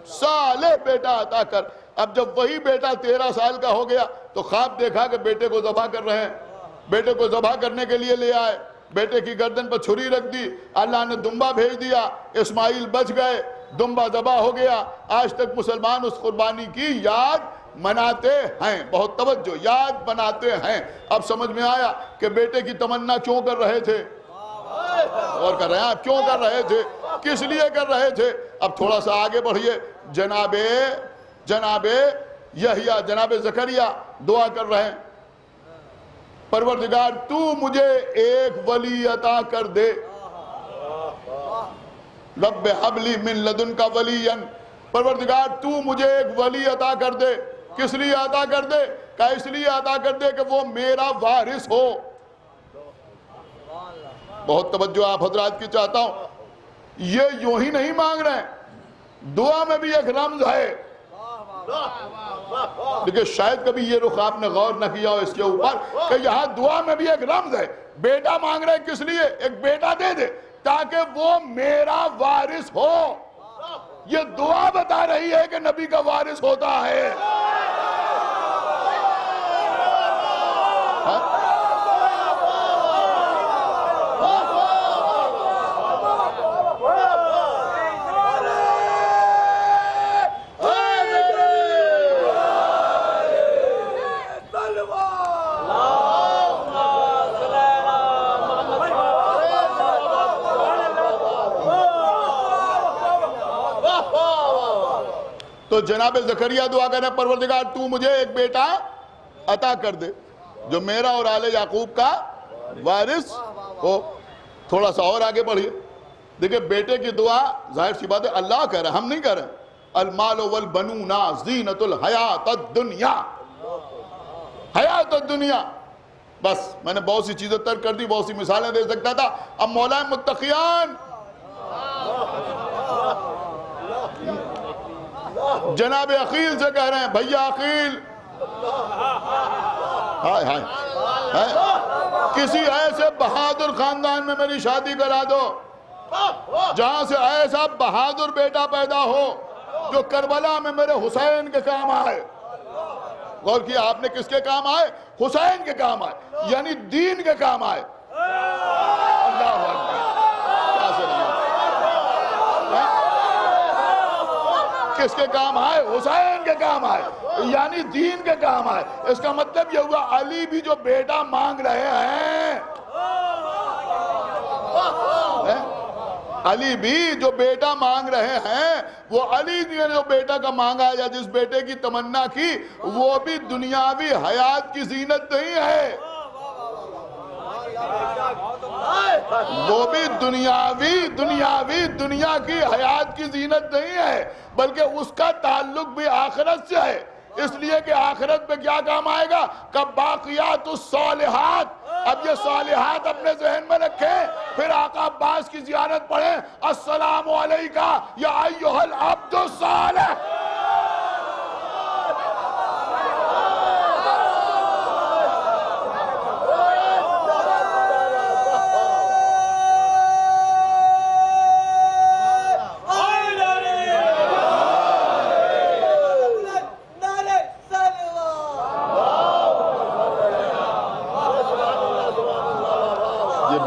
صالح بیٹا عطا کر. اب جب وہی بیٹا 13 سال کا ہو گیا تو خواب دیکھا کہ بیٹے کو ذبح کر رہے ہیں. بیٹے کو ذبح کرنے کے لیے لے آئے, بیٹے کی گردن پر چھری رکھ دی, اللہ نے دمبا بھیج دیا, اسماعیل بچ گئے, دمبا ذبح ہو گیا. آج تک مسلمان اس قربانی کی یاد مناتے ہیں. بہت توجہ, یاد مناتے ہیں. اب سمجھ میں آیا کہ بیٹے کی تمنا کیوں کر رہے تھے, اور کر رہے ہیں آپ, کیوں کر رہے تھے, کس لیے کر رہے تھے. اب تھوڑا سا آگے بڑھئے. جناب یحییٰ, جناب زکریا دعا کر رہے ہیں, پروردگار تو مجھے ایک ولی عطا کر دے. رب ہب لی من لدنک ولیا, پروردگار تو مجھے ایک ولی عطا کر دے. کس لیے عطا کر دے؟ کہ اس لیے عطا کر دے کہ وہ میرا وارث ہو. بہت توجہ آپ حضرات کی چاہتا ہوں. یہ یوں ہی نہیں مانگ رہے ہیں, دعا میں بھی ایک رمز ہے. لیکن شاید کبھی یہ رخ آپ نے غور نہ کیا ہو اس کے اوپر کہ یہاں دعا میں بھی ایک رمز ہے. بیٹا مانگ رہے ہیں, کس لیے؟ ایک بیٹا دے دے تاکہ وہ میرا وارث ہو. یہ دعا بتا رہی ہے کہ نبی کا وارث ہوتا ہے. تو جناب زکریا دعا کریں, پروردگار تو مجھے ایک بیٹا عطا کر دے جو میرا اور آل یعقوب کا وارث ہو. تھوڑا سا اور آگے بڑھئے. دیکھیں بیٹے کی دعا ظاہر سی بات ہے اللہ کہہ رہے ہیں, ہم نہیں کہہ رہے ہیں. المال والبنون زینت الحیات الدنیا, حیات الدنیا. بس میں نے بہت سی چیزیں ترک کر دی, بہت سی مثالیں دے سکتا تھا. اب مولا متقیان جناب عقیل سے کہہ رہے ہیں, بھیا عقیل, ہائے ہائے, کسی ایسے بہادر خاندان میں میری شادی کرا دو جہاں سے ایسا بہادر بیٹا پیدا ہو جو کربلا میں میرے حسین کے کام آئے. غور کیا آپ نے, کس کے کام آئے؟ حسین کے کام آئے, یعنی دین کے کام آئے. اللہ اکبر, کیا سنیے, کس کے کام آئے؟ حسین کے کام آئے, یعنی دین کے کام آئے. اس کا مطلب یہ ہوا علی بھی جو بیٹا مانگ رہے ہیں, علی بھی جو بیٹا مانگ رہے ہیں, وہ علی نے جو بیٹا کا مانگا یا جس بیٹے کی تمنا کی, وہ بھی دنیاوی حیات کی زینت نہیں ہے. وہ بھی دنیا کی حیات کی زینت نہیں ہے, بلکہ اس کا تعلق بھی آخرت سے ہے. اس لیے کہ آخرت میں کیا کام آئے گا؟ کہ باقیات الصالحات. اب یہ صالحات اپنے ذہن میں رکھیں, پھر آقا عباس کی زیارت پڑھیں, السلام علیکہ یا ایھا العبد الصالح.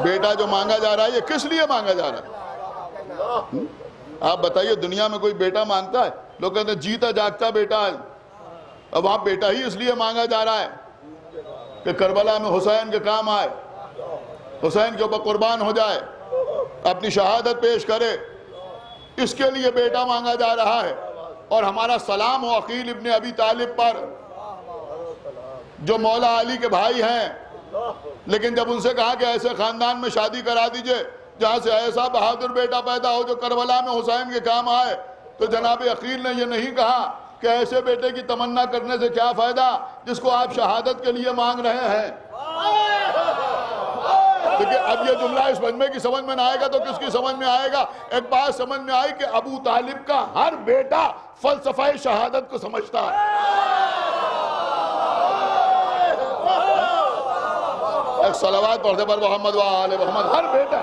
بیٹا جو مانگا جا رہا ہے, یہ کس لیے مانگا جا رہا ہے؟ آپ بتائیے, دنیا میں کوئی بیٹا مانگتا ہے؟ لوگ کہتے ہیں جیتا جاگتا بیٹا ہے. اب وہاں بیٹا ہی اس لیے مانگا جا رہا ہے کہ کربلا میں حسین کے کام آئے, حسین کے اوپر قربان ہو جائے, اپنی شہادت پیش کرے. اس کے لیے بیٹا مانگا جا رہا ہے. اور ہمارا سلام ہو عقیل ابن ابی طالب پر, جو مولا علی کے بھائی ہیں, لیکن جب ان سے کہا کہ ایسے خاندان میں شادی کرا دیجئے جہاں سے ایسا بہادر بیٹا پیدا ہو جو کربلا میں حسین کے کام آئے، تو جناب عقیل نے یہ نہیں کہا کہ ایسے بیٹے کی تمنا کرنے سے کیا فائدہ جس کو آپ شہادت کے لیے مانگ رہے ہیں۔ دیکھیں اب یہ جملہ اس مجمع کی سمجھ میں نہ آئے گا تو کس کی سمجھ میں آئے گا؟ ایک بات سمجھ میں آئی کہ ابو طالب کا ہر بیٹا فلسفہ شہادت کو سمجھتا ہے۔ ایک صلوات پڑھتے پر محمد و آل محمد، ہر بیٹا۔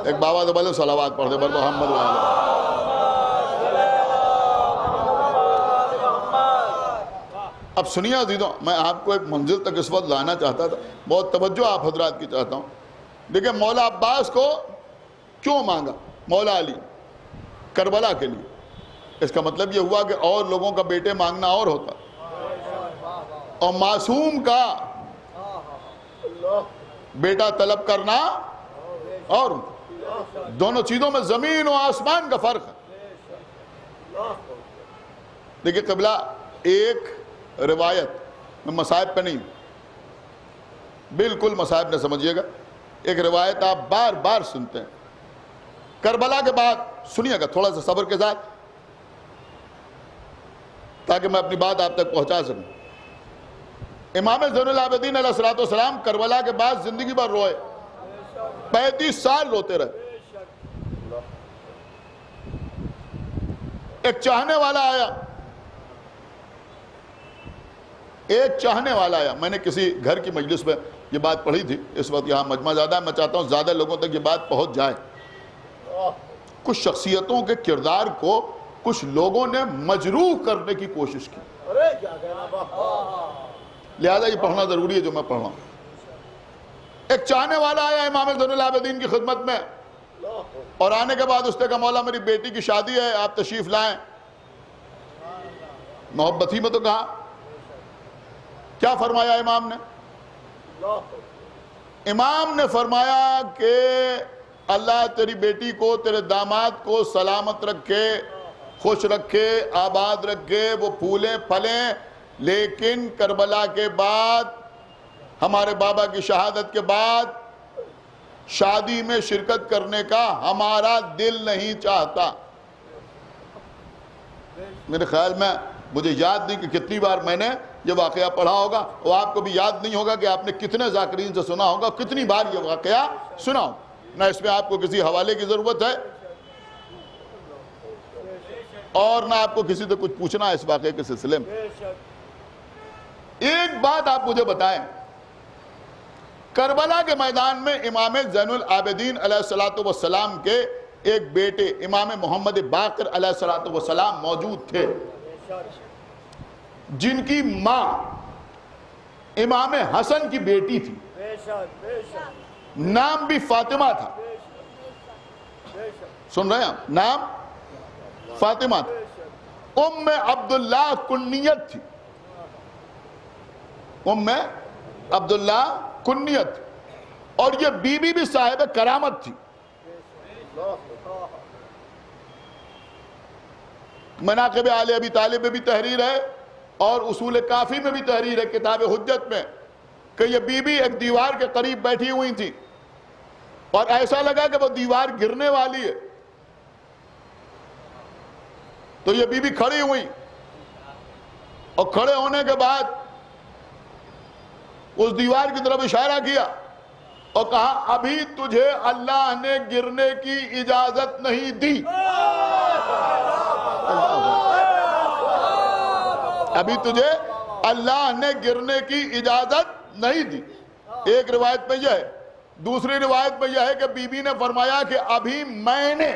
ایک بابا تو بولے صلوات پڑھتے پر محمد و آل محمد۔ اب سنیے عزیزوں، میں آپ کو ایک منزل تک اس وقت لانا چاہتا تھا، بہت توجہ آپ حضرات کی چاہتا ہوں۔ دیکھیں مولا عباس کو کیوں مانگا مولا علی؟ کربلا کے لیے۔ اس کا مطلب یہ ہوا کہ اور لوگوں کا بیٹے مانگنا اور ہوتا، اور معصوم کا بیٹا طلب کرنا اور دونوں چیزوں میں زمین و آسمان کا فرق ہے۔ دیکھیں قبلہ، ایک روایت میں مصائب پہ نہیں، بالکل مصائب نہ سمجھیے گا، ایک روایت آپ بار بار سنتے ہیں کربلا کے بعد، سنیے گا تھوڑا سا صبر کے ساتھ تاکہ میں اپنی بات آپ تک پہنچا سکوں۔ امام زین العابدین علیہ السلام کربلا کے بعد زندگی بھر روئے، 35 سال روتے رہے۔ ایک چاہنے والا آیا، میں نے کسی گھر کی مجلس میں یہ بات پڑھی تھی، اس وقت یہاں مجمع زیادہ ہے، میں چاہتا ہوں زیادہ لوگوں تک یہ بات پہنچ جائے۔ کچھ شخصیتوں کے کردار کو کچھ لوگوں نے مجروح کرنے کی کوشش کی، لہذا یہ پڑھنا ضروری ہے جو میں پڑھ رہا ہوں۔ ایک چاہنے والا آیا امام زین العابدین کی خدمت میں، اور آنے کے بعد اس نے کہا مولا میری بیٹی کی شادی ہے، آپ تشریف لائیں۔ محبت ہی میں تو کہا، کیا فرمایا امام نے؟ امام نے فرمایا کہ اللہ تیری بیٹی کو، تیرے داماد کو سلامت رکھے، خوش رکھے، آباد رکھے، وہ پھولیں پھلیں، لیکن کربلا کے بعد، ہمارے بابا کی شہادت کے بعد شادی میں شرکت کرنے کا ہمارا دل نہیں چاہتا۔ میرے خیال میں مجھے یاد نہیں کہ کتنی بار میں نے یہ واقعہ پڑھا ہوگا، اور آپ کو بھی یاد نہیں ہوگا کہ آپ نے کتنے ذاکرین سے سنا ہوگا، کتنی بار یہ واقعہ سنا ہو۔ نہ اس میں آپ کو کسی حوالے کی ضرورت ہے، اور نہ آپ کو کسی سے کچھ پوچھنا ہے اس واقعے کے سلسلے میں۔ ایک بات آپ مجھے بتائیں، کربلا کے میدان میں امام زین العابدین علیہ السلام کے ایک بیٹے امام محمد باقر علیہ السلام موجود تھے، جن کی ماں امام حسن کی بیٹی تھی، نام بھی فاطمہ تھا۔ سن رہے ہیں آپ؟ نام فاطمہ تھا۔ ام عبداللہ کنیت تھی، ام عبداللہ کنیت، اور یہ بی بی بھی صاحب کرامت تھی۔ مناقب آل ابی طالب میں بھی تحریر ہے، اور اصول کافی میں بھی تحریر ہے، کتاب حجت میں، کہ یہ بی بی ایک دیوار کے قریب بیٹھی ہوئی تھی، اور ایسا لگا کہ وہ دیوار گرنے والی ہے، تو یہ بی بی کھڑی ہوئی، اور کھڑے ہونے کے بعد اس دیوار کی طرف اشارہ کیا اور کہا ابھی تجھے اللہ نے گرنے کی اجازت نہیں دی، ابھی تجھے اللہ نے گرنے کی اجازت نہیں دی۔ ایک روایت میں یہ ہے، دوسری روایت میں یہ ہے کہ بی بی نے فرمایا کہ ابھی میں نے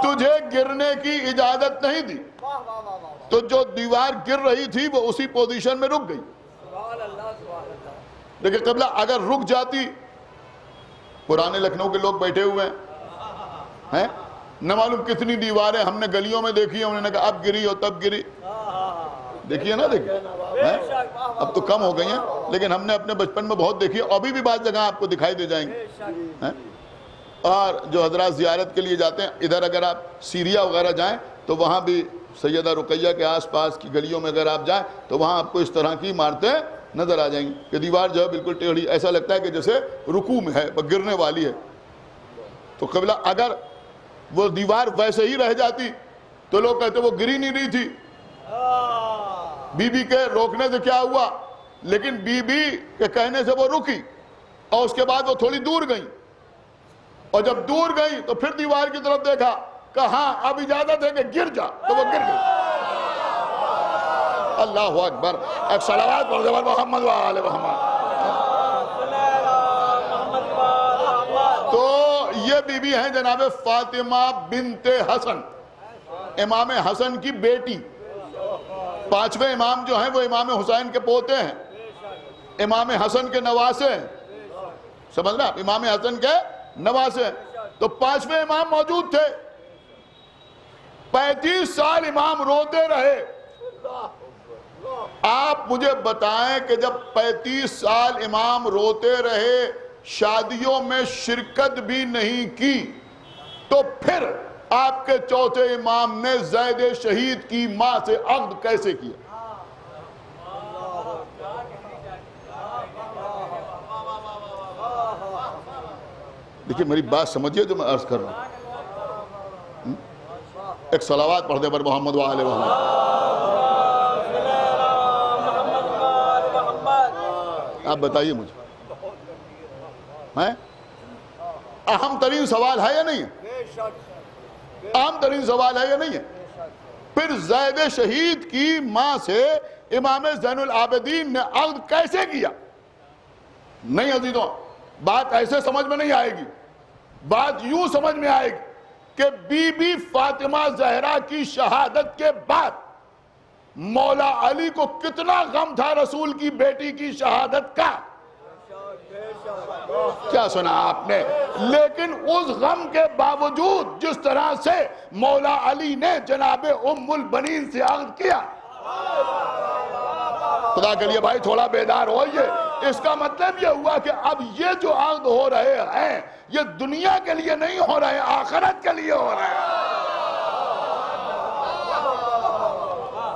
تجھے گرنے کی اجازت نہیں دی، تو جو دیوار گر رہی تھی وہ اسی پوزیشن میں رک گئی۔ لیکن قبلہ اگر رک جاتی، پرانے لکھنؤ کے لوگ بیٹھے ہوئے ہیں، نہ معلوم کتنی دیواریں ہم نے گلیوں میں دیکھی ہیں، انہوں نے کہا اب گری ہو تب گری، دیکھیے نا، دیکھیے اب تو کم ہو گئی ہیں لیکن ہم نے اپنے بچپن میں بہت دیکھی ہے، ابھی بھی بعض جگہ آپ کو دکھائی دے جائیں گے۔ اور جو حضرات زیارت کے لیے جاتے ہیں ادھر، اگر آپ سیریا وغیرہ جائیں تو وہاں بھی سیدہ رقیہ کے آس پاس کی گلیوں میں اگر آپ جائیں تو وہاں آپ کو اس طرح کی عمارتیں نظر آ جائیں گی کہ دیوار جو ہے بالکل ٹیڑھی، ایسا لگتا ہے کہ جیسے رکوع میں ہے، گرنے والی ہے۔ تو قبلہ اگر وہ دیوار ویسے ہی رہ جاتی تو لوگ کہتے وہ گری نہیں رہی تھی، بی بی کے روکنے سے کیا ہوا، لیکن بی بی کے کہنے سے وہ رکی اور اس کے بعد وہ تھوڑی دور گئی، اور جب دور گئی تو پھر دیوار کی طرف دیکھا کہ ہاں اب اجازت ہے کہ گر جا، تو وہ گر گئی۔ اللہ اکبر، ایک صلوات پڑھ دے محمد و آل محمد۔ تو یہ بی بی ہیں جناب فاطمہ بنت حسن، امام حسن کی بیٹی۔ پانچویں امام جو ہیں وہ امام حسین کے پوتے ہیں، امام حسن کے نواسے ہیں، سمجھنا، امام حسن کے نواسے ہیں۔ تو پانچویں امام موجود تھے، 35 سال امام روتے رہے۔ آپ مجھے بتائیں کہ جب 35 سال امام روتے رہے، شادیوں میں شرکت بھی نہیں کی، تو پھر آپ کے چوتھے امام نے زید شہید کی ماں سے عقد کیسے کیا؟ دیکھیں میری بات سمجھیے جو میں عرض کر رہا ہوں۔ ایک صلوات پڑھ دے پر محمد و آل محمد۔ آپ بتائیے مجھے، اہم ترین سوال ہے یا نہیں ہے؟ اہم ترین سوال ہے یا نہیں ہے؟ پھر زید شہید کی ماں سے امام زین العابدین نے عقد کیسے کیا؟ نہیں عزیزوں، بات ایسے سمجھ میں نہیں آئے گی، بات یوں سمجھ میں آئے گی کہ بی بی فاطمہ زہرا کی شہادت کے بعد مولا علی کو کتنا غم تھا رسول کی بیٹی کی شہادت کا، کیا سنا آپ نے؟ لیکن اس غم کے باوجود جس طرح سے مولا علی نے جناب ام البنین سے عقد کیا، خدا کے لیے بھائی تھوڑا بیدار ہوئیے۔ اس کا مطلب یہ ہوا کہ اب یہ جو عقد ہو رہے ہیں یہ دنیا کے لیے نہیں ہو رہے ہیں، آخرت کے لیے ہو رہے ہیں۔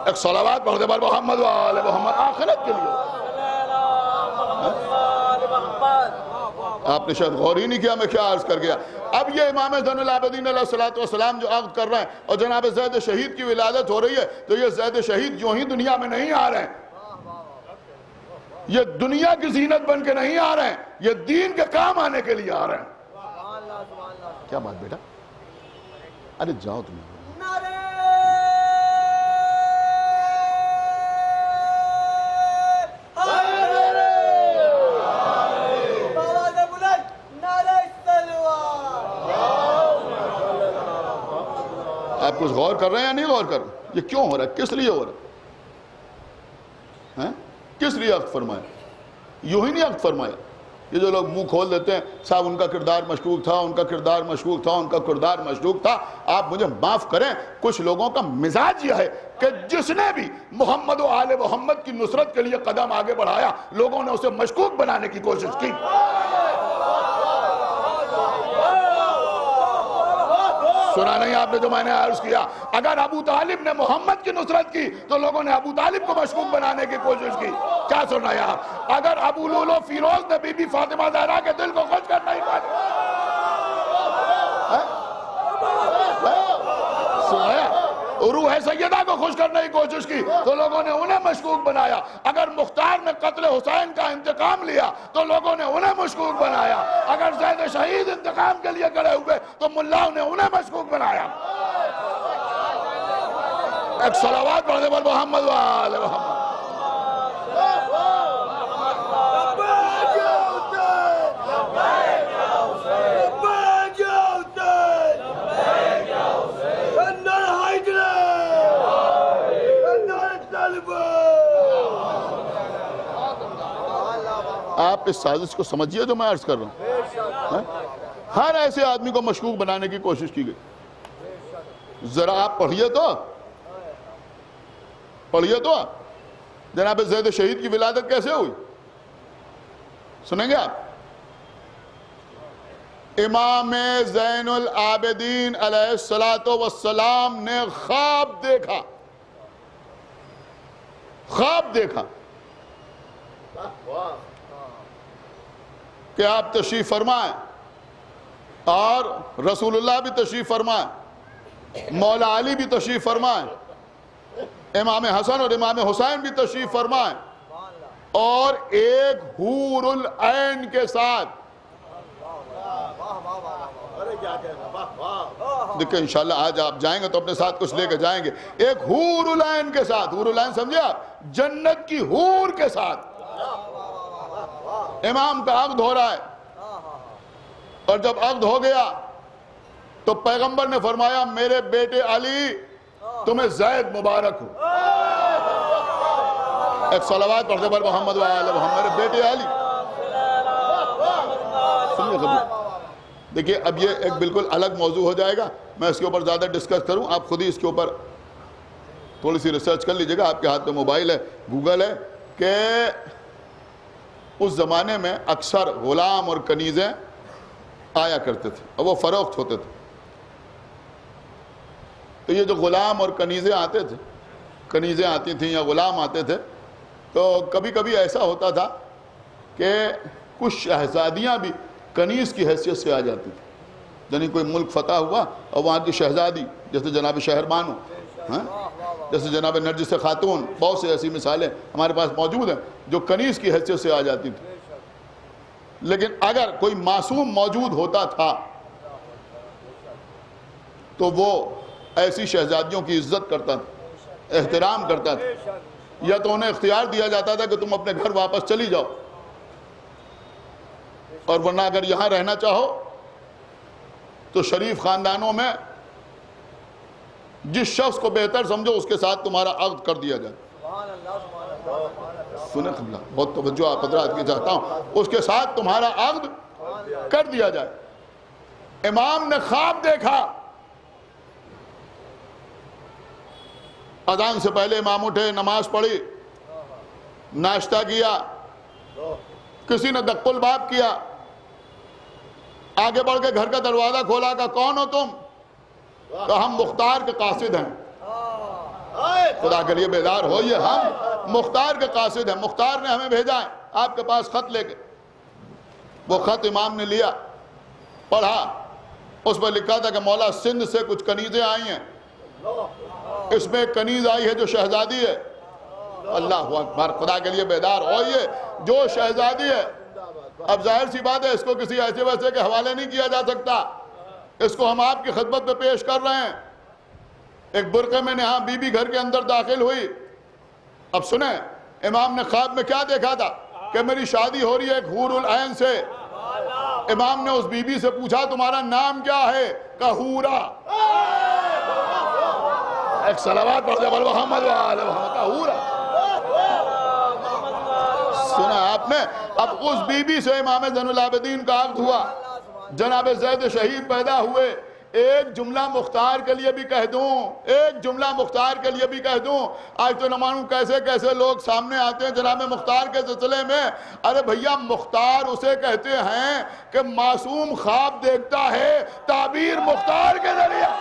ایک صلوات پڑھ دے بر محمد و آل محمد، آخرت کے لیے۔ آپ نے شاید غور ہی نہیں کیا میں کیا عرض کر گیا۔ اب یہ امام زین العابدین علیہ السلام جو عقد کر رہے ہیں اور جناب زید شہید کی ولادت ہو رہی ہے، تو یہ زید شہید جو ہی دنیا میں نہیں آ رہے ہیں، یہ دنیا کی زینت بن کے نہیں آ رہے ہیں، یہ دین کے کام آنے کے لیے آ رہے ہیں۔ کیا بات بیٹا؟ ارے جاؤ تمہیں۔ آپ کچھ غور کر رہے ہیں یا نہیں غور کر رہے ہیں؟ یہ کیوں ہو رہا ہے؟ کس لیے ہو رہا ہے؟ کس لیے عقد فرمایا؟ یوں ہی نہیں عقد فرمایا۔ یہ جو لوگ منہ کھول دیتے ہیں صاحب ان کا کردار مشکوک تھا، ان کا کردار مشکوک تھا، ان کا کردار مشکوک تھا، آپ مجھے معاف کریں، کچھ لوگوں کا مزاج یہ ہے کہ جس نے بھی محمد و آل محمد کی نصرت کے لیے قدم آگے بڑھایا لوگوں نے اسے مشکوک بنانے کی کوشش کی۔ سنا نہیں آپ نے جو میں نے عرض کیا؟ اگر ابو طالب نے محمد کی نصرت کی تو لوگوں نے ابو طالب کو مشکوک بنانے کی کوشش کی۔ کیا سنا یار؟ اگر ابو لولو فیروز نے بی بی فاطمہ زہرا کے دل کو خوش کرنا ہی روح سیدہ کو خوش کرنے کی کوشش کی تو لوگوں نے انہیں مشکوک بنایا۔ اگر مختار نے قتل حسین کا انتقام لیا تو لوگوں نے انہیں مشکوک بنایا۔ اگر زید شہید انتقام کے لیے کھڑے ہوئے تو ملاؤں نے انہیں مشکوک بنایا۔ ایک صلوات پڑھ دے بر محمد و آل محمد۔ آپ اس سازش کو سمجھیے جو میں عرض کر رہا ہوں۔ ہر ایسے آدمی کو مشکوک بنانے کی کوشش کی گئی۔ ذرا آپ پڑھیے تو جناب زید شہید کی ولادت کیسے ہوئی؟ سنیں گے آپ؟ امام زین العابدین علیہ السلام نے خواب دیکھا، خواب دیکھا کہ آپ تشریف فرمائیں اور رسول اللہ بھی تشریف فرمائیں، مولا علی بھی تشریف فرمائیں، امام حسن اور امام حسین بھی تشریف فرمائیں، اور ایک حور العین کے ساتھ، دیکھیں انشاءاللہ آج آپ جائیں گے تو اپنے ساتھ کچھ لے کے جائیں گے، ایک حور العین کے ساتھ، حور العین سمجھے آپ؟ جنت کی حور کے ساتھ امام کا عقد ہو رہا ہے، اور جب عقد ہو گیا تو پیغمبر نے فرمایا میرے بیٹے علی تمہیں زید مبارک ہو، ایک صلوات پڑھتے پر محمد وآل محمد، میرے بیٹے علی۔ دیکھیے اب یہ ایک بالکل الگ موضوع ہو جائے گا، میں اس کے اوپر زیادہ ڈسکس کروں، آپ خود ہی اس کے اوپر تھوڑی سی ریسرچ کر لیجئے گا، آپ کے ہاتھ میں موبائل ہے، گوگل ہے، کہ اس زمانے میں اکثر غلام اور کنیزیں آیا کرتے تھے اور وہ فروخت ہوتے تھے۔ تو یہ جو غلام اور کنیزیں آتے تھے، کنیزیں آتی تھیں یا غلام آتے تھے، تو کبھی کبھی ایسا ہوتا تھا کہ کچھ شہزادیاں بھی کنیز کی حیثیت سے آ جاتی تھی، یعنی کوئی ملک فتح ہوا اور وہاں کی شہزادی، جیسے جناب شہر بانو، جیسے جناب نرجس خاتون، بہت سے ایسی مثالیں ہمارے پاس موجود ہیں جو کنیز کی حیثیت سے آ جاتی تھی۔ لیکن اگر کوئی معصوم موجود ہوتا تھا تو وہ ایسی شہزادیوں کی عزت کرتا تھا، احترام کرتا تھا، یا تو انہیں اختیار دیا جاتا تھا کہ تم اپنے گھر واپس چلی جاؤ، اور ورنہ اگر یہاں رہنا چاہو تو شریف خاندانوں میں جس شخص کو بہتر سمجھو اس کے ساتھ تمہارا عقد کر دیا جائے۔ سنیں قبلہ، بہت توجہ آپ حضرات کی چاہتا ہوں، اس کے ساتھ تمہارا عقد کر دیا جائے۔ امام نے خواب دیکھا، اذان سے پہلے امام اٹھے، نماز پڑھی، ناشتہ کیا، کسی نے دق الباب کیا، آگے بڑھ کے گھر کا دروازہ کھولا، کہا کون ہو تم؟ کہا ہم مختار کے قاصد ہیں۔ خدا کے لیے بیدار ہوئیے، ہم مختار کے قاصد ہیں، مختار نے ہمیں بھیجا ہے آپ کے پاس خط لے کے۔ وہ خط امام نے لیا، پڑھا، اس میں لکھا تھا کہ مولا سندھ سے کچھ کنیزیں آئی ہیں، اس میں ایک کنیز آئی ہے جو شہزادی ہے۔ اللہ اکبر، خدا کے لیے بیدار ہوئیے، جو شہزادی ہے، اب ظاہر سی بات ہے اس کو کسی ایسے ویسے کے حوالے نہیں کیا جا سکتا، اس کو ہم آپ کی خدمت میں پیش کر رہے ہیں۔ ایک برقعے میں نہا بی بی گھر کے اندر داخل ہوئی۔ اب سنیں امام نے خواب میں کیا دیکھا تھا کہ میری شادی ہو رہی ہے ایک حور العین سے۔ امام نے اس بی بی سے پوچھا تمہارا نام کیا ہے؟ کہا حورا۔ ایک صلوات پڑھ دے محمد وآل محمد، کہا حورا۔ سنا آپ نے؟ اب اس بی بی سے امام زین العابدین کا عقد ہوا، جناب زید شہید پیدا ہوئے۔ ایک جملہ مختار کے لیے بھی کہہ دوں، ایک جملہ مختار کے لیے بھی کہہ دوں، آج تو نہ معلوم کیسے کیسے لوگ سامنے آتے ہیں جناب مختار کے سلسلے میں۔ ارے بھیا مختار اسے کہتے ہیں کہ معصوم خواب دیکھتا ہے تعبیر مختار کے ذریعہ۔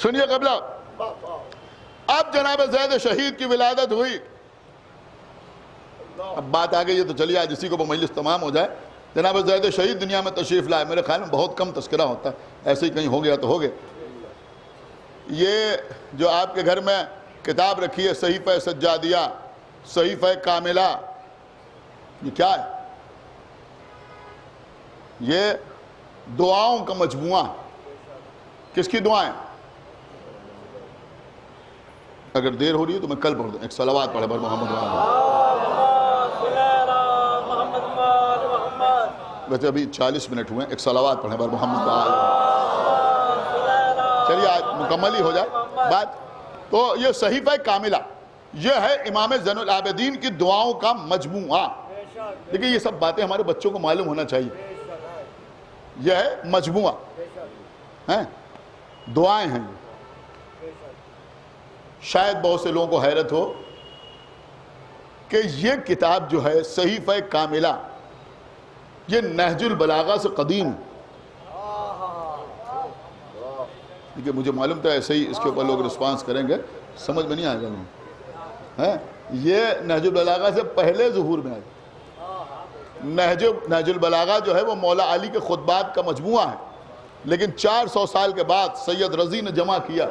سنیے قبلہ، اب جناب زید شہید کی ولادت ہوئی۔ اب بات آگئی ہے تو چلیے آج اسی کو مجلس تمام ہو جائے۔ جناب زید شہید دنیا میں تشریف لائے، میرے خیال میں بہت کم تذکرہ ہوتا ہے، ایسے ہی کہیں ہو گیا تو ہو گیا۔ یہ جو آپ کے گھر میں کتاب رکھی ہے صحیفہ سجادیہ، صحیفہ کاملہ، یہ کیا ہے؟ یہ دعاؤں کا مجموعہ۔ کس کی دعائیں؟ اگر دیر ہو رہی ہے تو میں کل پڑھ دوں. ایک صلوات پڑھے بر محمد وآل. ویسے ابھی 40 منٹ ہوئے ہیں. ایک صلوات پڑھے بر محمد وآل. چلیے آج مکمل ہی ہو جائے بات. تو یہ صحیفہ کاملہ یہ ہے امام زین العابدین کی دعاؤں کا مجموعہ. دیکھیں یہ سب باتیں ہمارے بچوں کو معلوم ہونا چاہیے. یہ ہے مجموعہ ہیں دعائیں ہیں. شاید بہت سے لوگوں کو حیرت ہو کہ یہ کتاب جو ہے صحیفہ کاملہ یہ نہج البلاغہ سے قدیم. دیکھیں مجھے معلوم تھا ایسے ہی اس کے اوپر لوگ رسپانس کریں گے, سمجھ میں نہیں آئے گا. یہ نہج البلاغہ سے پہلے ظہور میں آئی. نہج البلاغہ جو ہے وہ مولا علی کے خطبات کا مجموعہ ہے, لیکن 400 سال کے بعد سید رضی نے جمع کیا.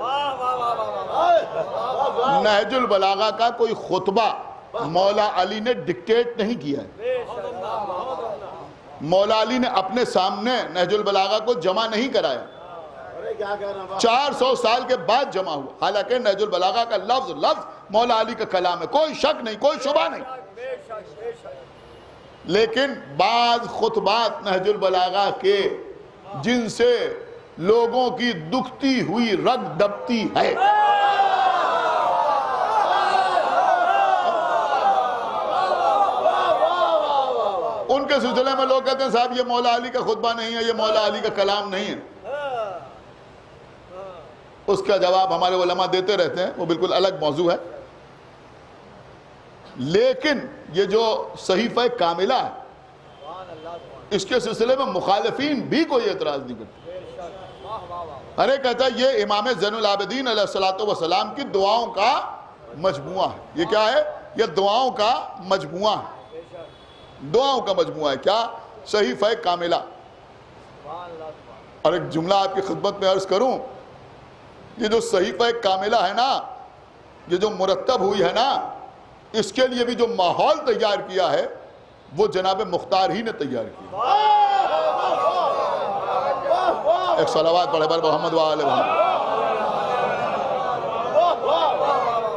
نہج البلاغہ کا کوئی خطبہ مولا علی نے ڈکٹیٹ نہیں کیا ہے. مولا علی نے اپنے سامنے نہج البلاغہ کو جمع نہیں کرایا. 400 سال کے بعد جمع ہوا. حالانکہ نہج البلاغہ کا لفظ مولا علی کا کلام ہے, کوئی شک نہیں, کوئی شبہ نہیں. لیکن بعض خطبات نہج البلاغہ کے جن سے لوگوں کی دکھتی ہوئی رگ دبتی ہے, ان کے سلسلے میں لوگ کہتے ہیں صاحب یہ مولا علی کا خطبہ نہیں ہے, یہ مولا علی کا کلام نہیں ہے. اس کا جواب ہمارے علماء دیتے رہتے ہیں, وہ بالکل الگ موضوع ہے. لیکن یہ جو صحیفہ کاملہ ہے اس کے سلسلے میں مخالفین بھی کوئی اعتراض نہیں کرتے. ارے کہتا ہے یہ امام زین العابدین علیہ السلام کی دعاؤں کا مجموعہ ہے. یہ کیا ہے؟ یہ دعاؤں کا مجموعہ ہے. دعاؤں کا مجموعہ ہے. کیا؟ صحیفہ کاملہ. اور ایک جملہ آپ کی خدمت میں عرض کروں, یہ جو صحیفہ کاملہ ہے نا, یہ جو مرتب ہوئی ہے نا, اس کے لیے بھی جو ماحول تیار کیا ہے وہ جناب مختار ہی نے تیار کیا. ایک صلوات پڑھے بر محمد وآل محمد.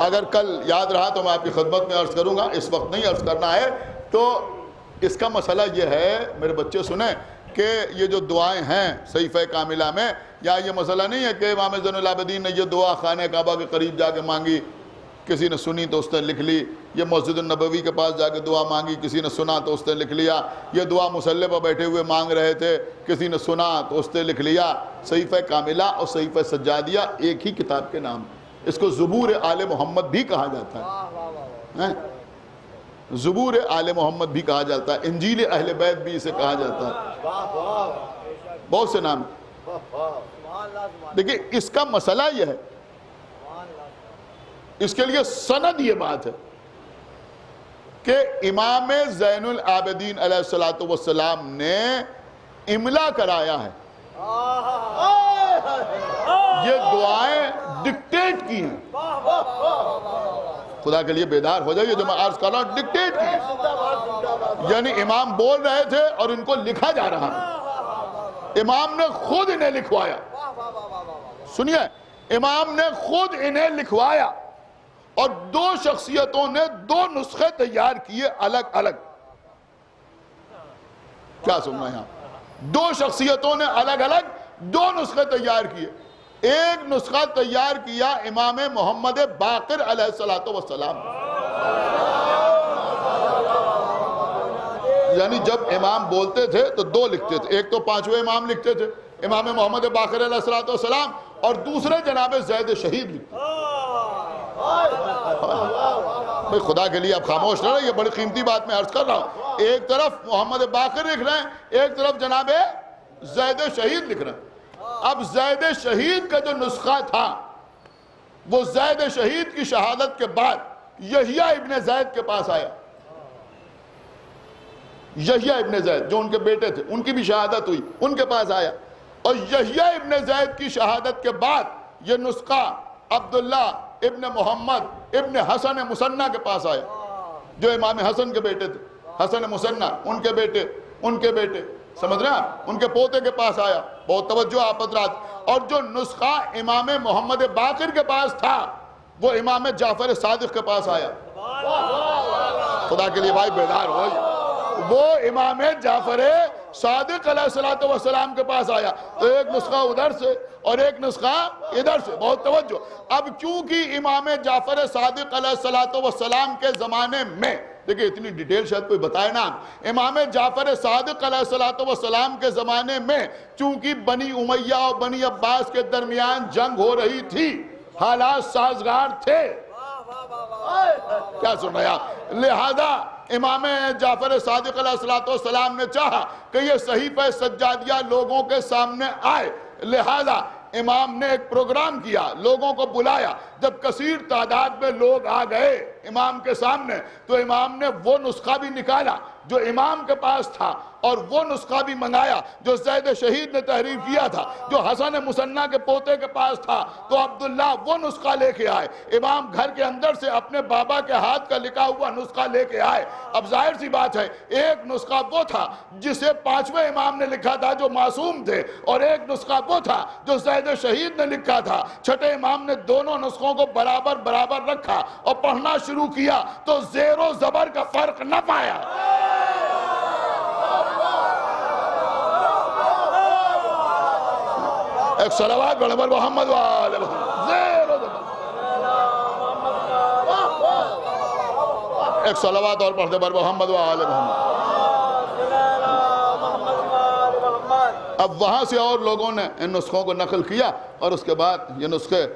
اگر کل یاد رہا تو میں آپ کی خدمت میں عرض کروں گا, اس وقت نہیں عرض کرنا ہے. تو اس کا مسئلہ یہ ہے میرے بچے سنیں کہ یہ جو دعائیں ہیں صحیفہ کاملہ میں, یا یہ مسئلہ نہیں ہے کہ امام زین العابدین نے یہ دعا خانہ کعبہ کے قریب جا کے مانگی, کسی نے سنی تو اس نے لکھ لی. یہ مسجد النبوی کے پاس جا کے دعا مانگی, کسی نے سنا تو اس نے لکھ لیا. یہ دعا مصلی پر بیٹھے ہوئے مانگ رہے تھے, کسی نے سنا تو اس نے لکھ لیا. صحیفہ کاملہ اور صحیفہ سجادیہ ایک ہی کتاب کے نام. اس کو زبور آل محمد بھی کہا جاتا ہے. زبور آل محمد بھی کہا جاتا ہے, انجیل اہل بیت بھی اسے کہا جاتا ہے, بہت سے نام. دیکھیں اس کا مسئلہ یہ ہے, اس کے لیے سند یہ بات ہے کہ امام زین العابدین علیہ السلام نے املا کرایا ہے. یہ دعائیں ڈکٹیٹ کی ہیں. خدا کے لیے بیدار ہو جائے, یہ جو میں عرض کر رہا ہوں ڈکٹیٹ کی ہیں. یعنی امام بول رہے تھے اور ان کو لکھا جا رہا ہے. امام نے خود انہیں لکھوایا. سنیے, امام نے خود انہیں لکھوایا اور 2 شخصیتوں نے 2 نسخے تیار کیے الگ الگ. کیا سننا یہاں؟ 2 شخصیتوں نے الگ الگ 2 نسخے تیار کیے. ایک نسخہ تیار کیا امام محمد باقر علیہ السلام. یعنی جب امام بولتے تھے تو 2 لکھتے تھے. ایک تو 5ویں امام لکھتے تھے, امام محمد باقر علیہ السلام, اور دوسرے جناب زید شہید لکھتے. بھئی خدا کے لیے اب خاموش نہ رہے, یہ بڑی قیمتی بات میں عرض کر رہا ہوں. ایک طرف محمد باقر لکھ رہے ہیں, ایک طرف جناب زید شہید لکھ رہے ہیں. اب زید شہید کا جو نسخہ تھا وہ زید شہید کی شہادت کے بعد یحییٰ ابن زید کے پاس آیا. یحییٰ ابن زید جو ان کے بیٹے تھے, ان کی بھی شہادت ہوئی, ان کے پاس آیا. اور یحییٰ ابن زید کی شہادت کے بعد یہ نسخہ عبداللہ ابن محمد ابن حسن مصنع کے پاس آیا, جو امام حسن کے بیٹے تھے. حسن مصنع ان کے بیٹے سمجھ رہے ہیں آپ, ان کے پوتے کے پاس آیا. بہت توجہ آپ حضرات. اور جو نسخہ امام محمد باقر کے پاس تھا وہ امام جعفر صادق کے پاس آیا. خدا کے لیے بھائی بیدار ہو. وہ امام جعفر صادق علیہ السلام کے پاس آیا. تو ایک نسخہ ادھر سے اور ایک نسخہ ادھر سے. بہت توجہ. اب چونکہ امام جعفر صادق علیہ السلام کے زمانے میں، دیکھیں اتنی ڈیٹیل شاید کوئی بتائے نا، امام جعفر صادق علیہ السلام کے زمانے میں چونکہ بنی امیہ اور بنی عباس کے درمیان جنگ ہو رہی تھی، حالات سازگار تھے. کیا سن رہا؟ لہذا امام جعفر صادق علیہ السلام نے چاہا کہ یہ صحیفہ سجادیہ لوگوں کے سامنے آئے. لہذا امام نے ایک پروگرام کیا، لوگوں کو بلایا. جب کثیر تعداد میں لوگ آ گئے امام کے سامنے تو امام نے وہ نسخہ بھی نکالا جو امام کے پاس تھا، اور وہ نسخہ بھی منگایا جو زید شہید نے تحریر کیا تھا، جو حسن مصنع کے پوتے کے پاس تھا. تو عبداللہ وہ نسخہ لے کے آئے. امام گھر کے اندر سے اپنے بابا کے ہاتھ کا لکھا ہوا نسخہ لے کے آئے. اب ظاہر سی بات ہے، ایک نسخہ وہ تھا جسے 5ویں امام نے لکھا تھا جو معصوم تھے، اور ایک نسخہ وہ تھا جو زید شہید نے لکھا تھا. چھٹے امام نے دونوں نسخوں کو برابر رکھا اور پڑھنا شروع کیا تو زیر و زبر کا فرق نہ پایا. ایک صلوات پڑھ بر محمد وآل محمد. زیر و زبر. ایک صلوات اور پڑھ دے بر محمد وآل محمد. اب وہاں سے اور لوگوں نے ان نسخوں کو نقل کیا، اور اس کے بعد یہ نسخے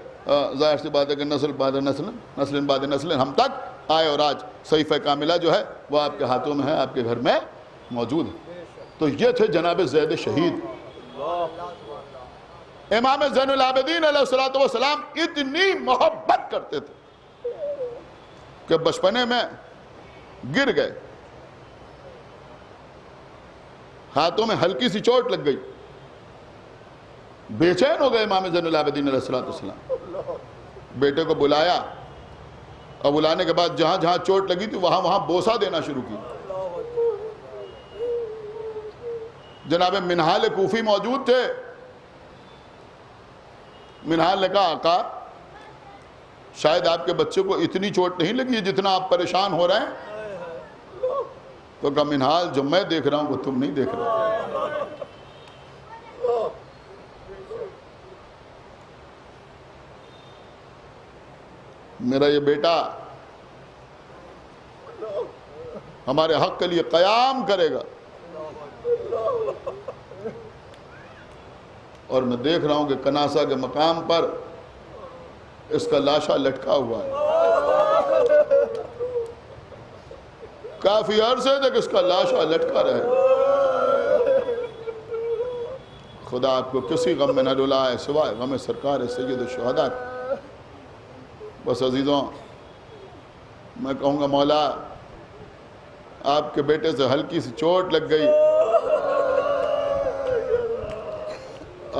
ظاہر سی بات ہے کہ نسل بعد نسل ہم تک آئے، اور آج صحیفہ کاملہ جو ہے وہ آپ کے ہاتھوں میں ہے، آپ کے گھر میں موجود ہے. تو یہ تھے جناب زید شہید. امام زین العابدین علیہ السلام اتنی محبت کرتے تھے کہ بچپنے میں گر گئے، ہاتھوں میں ہلکی سی چوٹ لگ گئی، بے چین ہو گئے امام زین العابدین علیہ السلام. بیٹے کو بلایا، اور بلانے کے بعد جہاں جہاں چوٹ لگی تھی وہاں بوسہ دینا شروع کی. جناب منہال کوفی موجود تھے. منہال نے کہا آقا شاید آپ کے بچے کو اتنی چوٹ نہیں لگی ہے جتنا آپ پریشان ہو رہے ہیں. تو کہا منہال جو میں دیکھ رہا ہوں وہ تم نہیں دیکھ رہے. میرا یہ بیٹا ہمارے حق کے لیے قیام کرے گا، اور میں دیکھ رہا ہوں کہ کناسہ کے مقام پر اس کا لاشا لٹکا ہوا ہے. کافی عرصے تک اس کا لاشا لٹکا رہے. خدا آپ کو کسی غم میں نہ ڈلائے سوائے غم سرکار سید الشہداء. بس عزیزوں، میں کہوں گا مولا آپ کے بیٹے سے ہلکی سی چوٹ لگ گئی،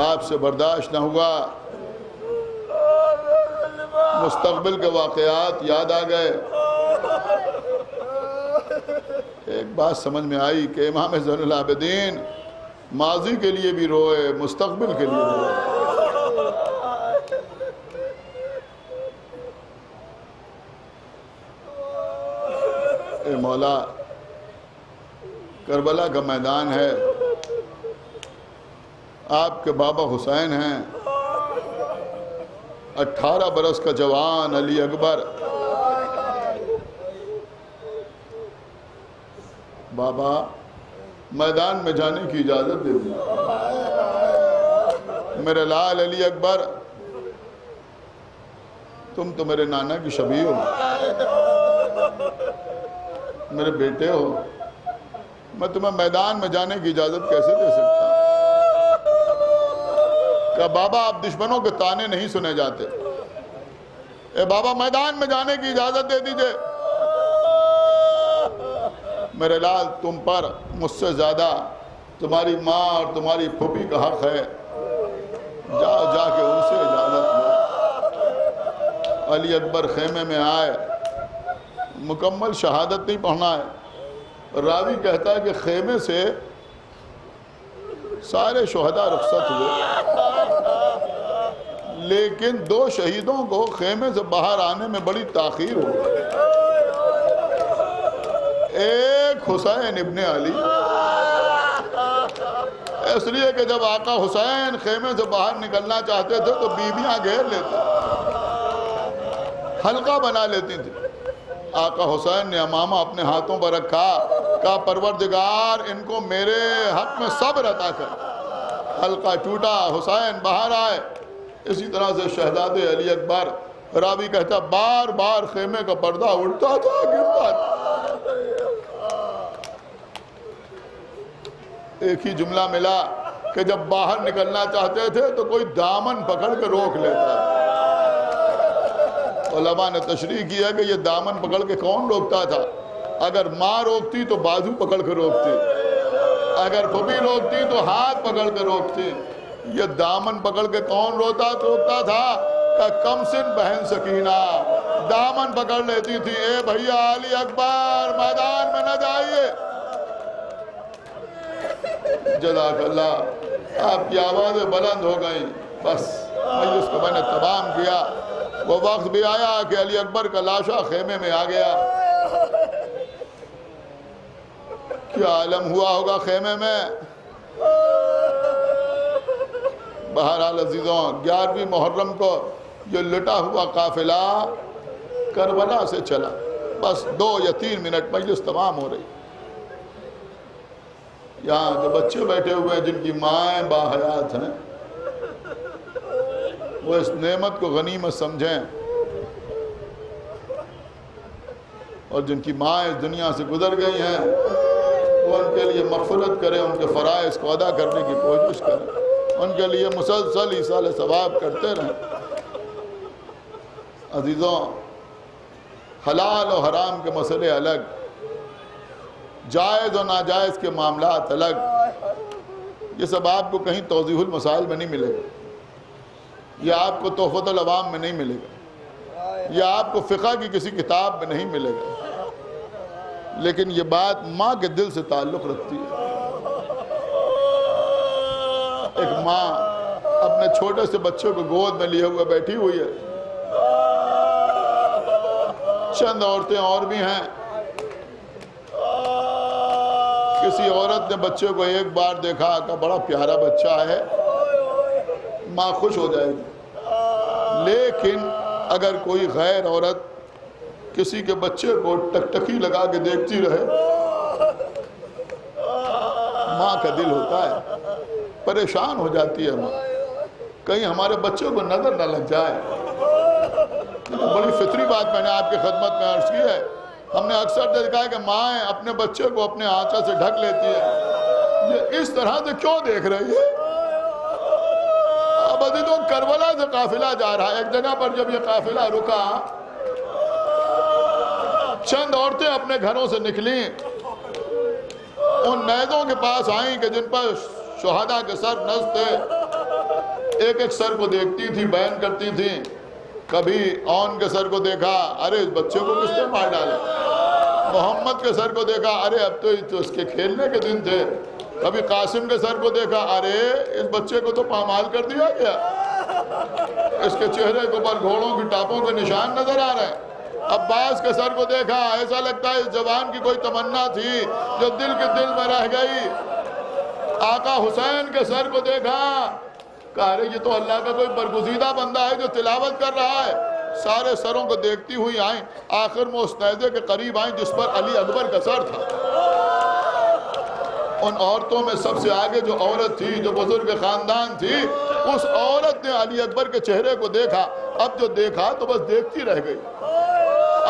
آپ سے برداشت نہ ہوا، مستقبل کے واقعات یاد آ گئے. ایک بات سمجھ میں آئی کہ امام زین العابدین ماضی کے لیے بھی روئے، مستقبل کے لیے بھی روئے. اے مولا، کربلا کا میدان ہے، آپ کے بابا حسین ہیں، 18 برس کا جوان علی اکبر. بابا میدان میں جانے کی اجازت دے دیں. میرے لال علی اکبر، تم تو میرے نانا کی شبیہ ہو، میرے بیٹے ہو، میں تمہیں میدان میں جانے کی اجازت کیسے دے سکتا ہوں؟ کہ بابا آپ دشمنوں کے تانے نہیں سنے جاتے. اے بابا میدان میں جانے کی اجازت دے دیجئے. میرے لال تم پر مجھ سے زیادہ تمہاری ماں اور تمہاری پھوپھی کا حق ہے. جاؤ جا کے ان سے اجازت لو. علی اکبر خیمے میں آئے. مکمل شہادت نہیں پڑھنا ہے. راوی کہتا ہے کہ خیمے سے سارے شہداء رخصت ہوئے. لیکن 2 شہیدوں کو خیمے سے باہر آنے میں بڑی تاخیر ہو گئی. ایک حسین ابن علی، اس لیے کہ جب آقا حسین خیمے سے باہر نکلنا چاہتے تھے تو بیویاں گھیر لیتے، حلقہ بنا لیتی تھی. آقا حسین نے امامہ اپنے ہاتھوں پر رکھا، کہا پروردگار ان کو میرے حق میں صبر عطا کر. حلقہ ٹوٹا، حسین باہر آئے. اسی طرح سے شہزاد علی اکبر، راوی کہتا بار بار خیمے کا پردہ اٹھتا تھا، گرتا تھا. ایک ہی جملہ ملا کہ جب باہر نکلنا چاہتے تھے تو کوئی دامن پکڑ کے روک لیتا. علماء نے تشریح کیا کہ یہ دامن پکڑ کے کون روکتا تھا؟ اگر ماں روکتی تو بازو پکڑ کے روکتی، اگر پھوپھی روکتی تو ہاتھ پکڑ کے روکتی. یہ دامن پکڑ کے کون روکتا تھا؟ کہ کم سن بہن سکینہ دامن پکڑ لیتی تھی، اے بھیا علی اکبر میدان میں نہ جائیے. جزاک اللہ، آپ کی آوازیں بلند ہو گئیں. بس مجلس کو میں نے تمام کیا. وہ وقت بھی آیا کہ علی اکبر کا لاشا خیمے میں آ گیا. کیا عالم ہوا ہوگا خیمے میں. بہرحال عزیزوں، 11ویں محرم کو یہ لٹا ہوا قافلہ کربلا سے چلا. بس 2 یا 3 منٹ مجلس تمام ہو رہی. یہاں جو بچے بیٹھے ہوئے ہیں جن کی مائیں باحیات ہیں، وہ اس نعمت کو غنیمت سمجھیں، اور جن کی مائیں اس دنیا سے گزر گئی ہیں وہ ان کے لیے مغفرت کریں، ان کے فرائض کو ادا کرنے کی کوشش کریں، ان کے لیے مسلسل ایصال ثواب کرتے رہیں. عزیزوں، حلال و حرام کے مسئلے الگ، جائز و ناجائز کے معاملات الگ. یہ سب آپ کو کہیں توضیح المسائل میں نہیں ملے گا، یہ آپ کو تحفۃ العوام میں نہیں ملے گا، یہ آپ کو فقہ کی کسی کتاب میں نہیں ملے گا. لیکن یہ بات ماں کے دل سے تعلق رکھتی ہے. ایک ماں اپنے چھوٹے سے بچے کو گود میں لیے ہوئے بیٹھی ہوئی ہے. چند عورتیں اور بھی ہیں. کسی عورت نے بچے کو ایک بار دیکھا کہ بڑا پیارا بچہ ہے، ماں خوش ہو جائے گی. لیکن اگر کوئی غیر عورت کسی کے بچے کو ٹکٹکی لگا کے دیکھتی رہے، ماں کا دل ہوتا ہے، پریشان ہو جاتی ہے ماں، کہیں ہمارے بچے کو نظر نہ لگ جائے. بڑی فطری بات میں نے آپ کی خدمت میں عرض کی ہے. ہم نے اکثر دیکھا ہے کہ مائیں اپنے بچے کو اپنے آنچا سے ڈھک لیتی ہے. یہ اس طرح سے کیوں دیکھ رہی ہے؟ اب عزیزوں، کربلا سے قافلہ جا رہا ہے. ایک جگہ پر جب یہ قافلہ رکا، چند عورتیں اپنے گھروں سے نکلیں، ان نیزوں کے پاس آئیں کہ جن پر شہداء کے سر نصب تھے. ایک ایک سر کو دیکھتی تھی، بیان کرتی تھی. کبھی اون کے سر کو دیکھا، ارے اس بچے کو کس نے مار ڈالا. محمد کے سر کو دیکھا، ارے اب تو اس کے کھیلنے کے دن تھے. کبھی قاسم کے سر کو دیکھا، ارے اس بچے کو تو پامال کر دیا گیا، اس کے چہرے کے اوپر گھوڑوں کی ٹاپوں کے نشان نظر آ رہے ہیں. عباس کے سر کو دیکھا، ایسا لگتا ہے اس جوان کی کوئی تمنا تھی جو دل کے دل میں رہ گئی. آقا حسین کے سر کو دیکھا، کہا ارے یہ تو اللہ کا کوئی برگزیدہ بندہ ہے جو تلاوت کر رہا ہے. سارے سروں کو دیکھتی ہوئی آئیں، آخر میں اس نیزے کے قریب آئیں جس پر علی اکبر کا سر تھا. ان عورتوں میں سب سے آگے جو عورت تھی، جو بزرگ خاندان تھی، اس عورت نے علی اکبر کے چہرے کو دیکھا. اب جو دیکھا تو بس دیکھتی رہ گئی.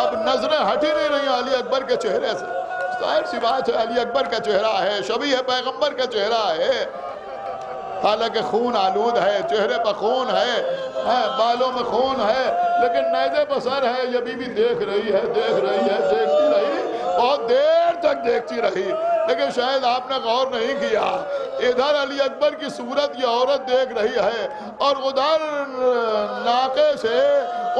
اب نظریں ہٹی نہیں رہی علی اکبر کے چہرے سے. ظاہر سی بات ہے، علی اکبر کا چہرہ ہے، شبیہ پیغمبر کا چہرہ ہے. حالانکہ خون آلود ہے، چہرے پر خون ہے، بالوں میں خون ہے، لیکن نیزے پر سر ہے. یہ بیوی دیکھ رہی ہے، دیکھتی رہی، بہت دیر تک دیکھتی رہی. لیکن شاید آپ نے غور نہیں کیا، ادھر علی اکبر کی صورت یہ عورت دیکھ رہی ہے، اور ادھر ناقے سے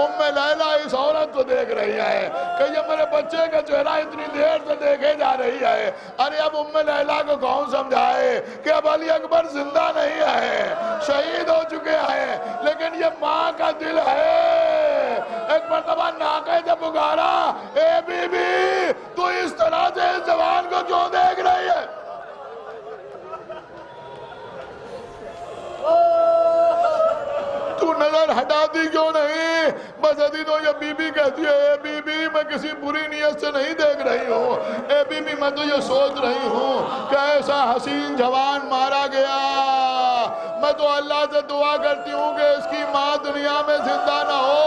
ام لیلہ اس عورت کو دیکھ رہی ہے کہ یہ میرے بچے کا چہرہ اتنی دیر سے دیکھے جا رہی ہے. ارے اب ام لیلہ کو کون سمجھائے کہ اب علی اکبر زندہ نہیں ہے، شہید ہو چکے ہیں. لیکن یہ ماں کا دل ہے. ایک مرتبہ ناقے سے پکارا اے بی بی تو اس طرح سے اس جوان کو کیوں دیکھ رہی ہے؟ تو نظر ہٹاتی کیوں نہیں؟ بس ابھی تو یہ بی بی کہتی ہے اے بی بی میں کسی بری نیت سے نہیں دیکھ رہی ہوں. اے بی بی میں تو یہ سوچ رہی ہوں کہ ایسا حسین جوان مارا گیا. میں تو اللہ سے دعا کرتی ہوں کہ اس کی ماں دنیا میں زندہ نہ ہو.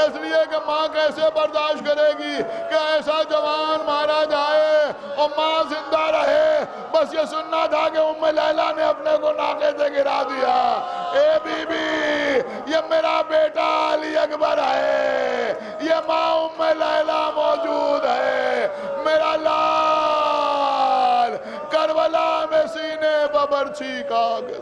اس لیے کہ ماں کیسے برداشت کرے گی کہ ایسا جوان مارا جائے اور ماں زندہ رہے. بس یہ سننا تھا کہ ام لیلہ نے اپنے کو ناقے سے گرا دیا. اے بی بی یہ میرا بیٹا علی اکبر ہے, یہ ماں ام لیلہ موجود ہے, میرا لال کربلا میں سینے پر برچھی کاغذ.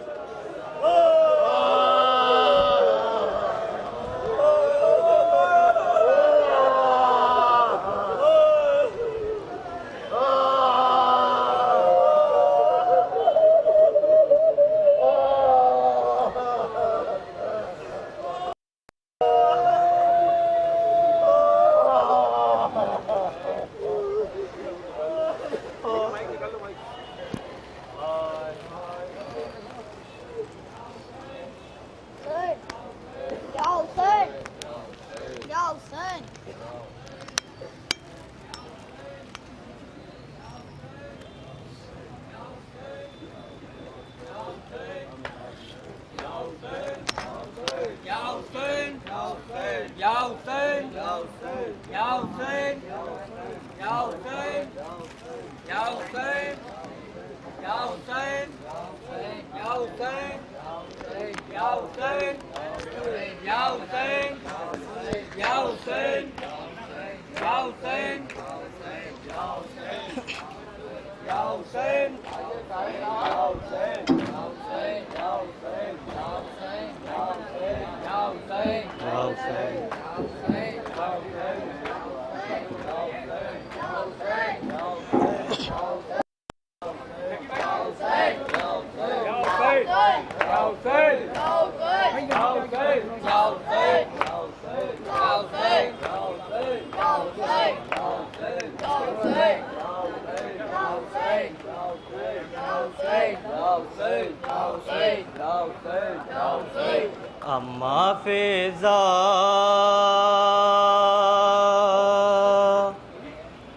اماں فضا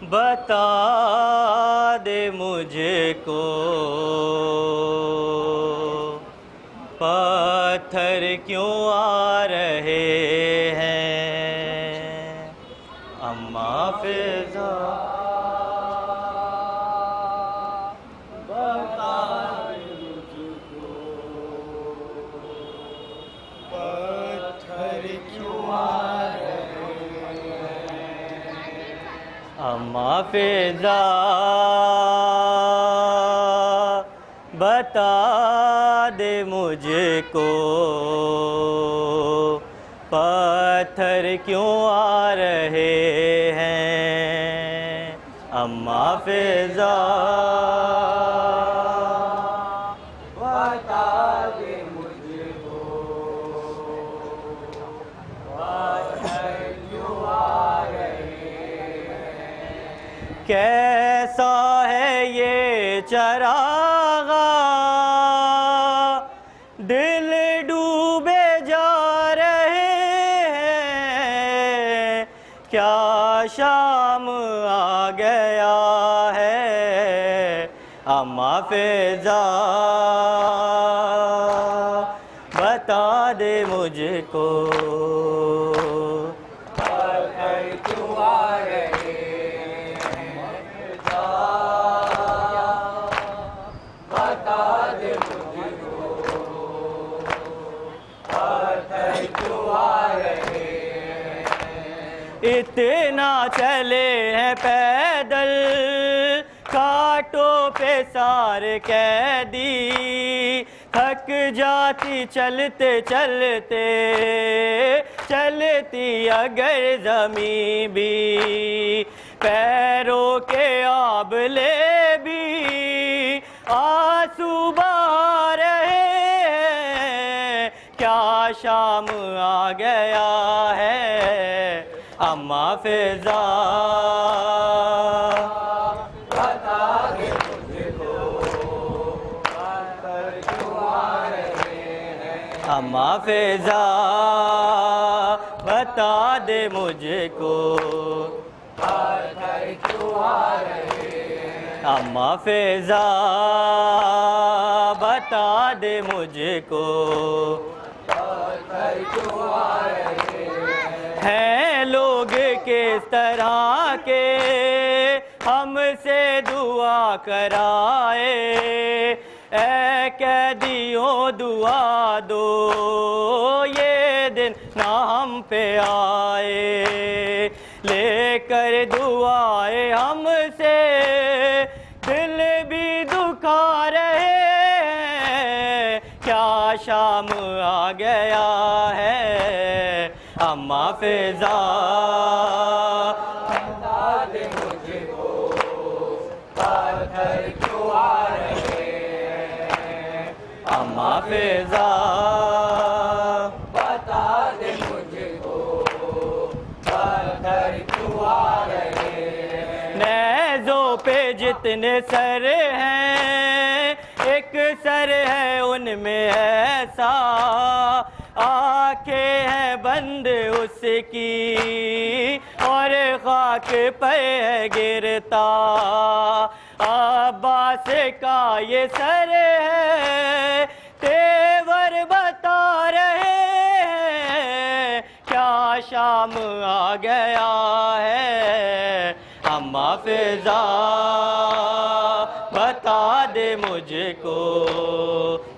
بتا دے مجھ کو پتھر کیوں آ رہے ہیں. اماں فضا اماں فضا بتا دے مجھ کو پتھر کیوں آ رہے ہیں. اماں فضا بتا دے مجھ کو پتھر کیوں آ رہے ہیں. کیسا ہے یہ چراغ دل ڈوبے جا رہے ہیں. کیا شام آ گیا ہے. اماں فضا بتا دے مجھ کو پتھر کیوں آ رہے ہیں. بتا دے مجھ کو پتھر کیوں آ رہے ہیں. اتنا چلے ہیں پیدل کانٹوں پہ سار قیدی تھک جاتی چلتے چلتے چلتی اگر زمین بھی پیروں کے آبلے بھی آنسو بہا رہے ہیں. کیا شام آ گیا ہے اما فضا بتا دے مجھ کو اما فضا بتا دے مجھ کو اما فضا بتا دے مجھ کو ہیں لوگ کس طرح کے ہم سے دعا کرائے اے قیدیوں دعا دو یہ دن نہ ہم پہ آئے لے کر دعائیں ہم سے دل بھی دکھا رہے ہیں کیا شام آ گیا ہے اما فضا بتا دے مجھ کو پتھر کیوں آ رہے ہیں اما فضا بتا دے مجھ کو پتھر کیوں آ رہے ہیں نیزوں پہ جتنے سر ہیں ایک سر ہے ان میں ایسا آنکھیں ہیں بند اس کی اور خاک پہ ہے گرتا عباس کا یہ سر ہے تیور بتا رہے ہیں کیا شام آ گیا ہے اما فضا بتا دے مجھ کو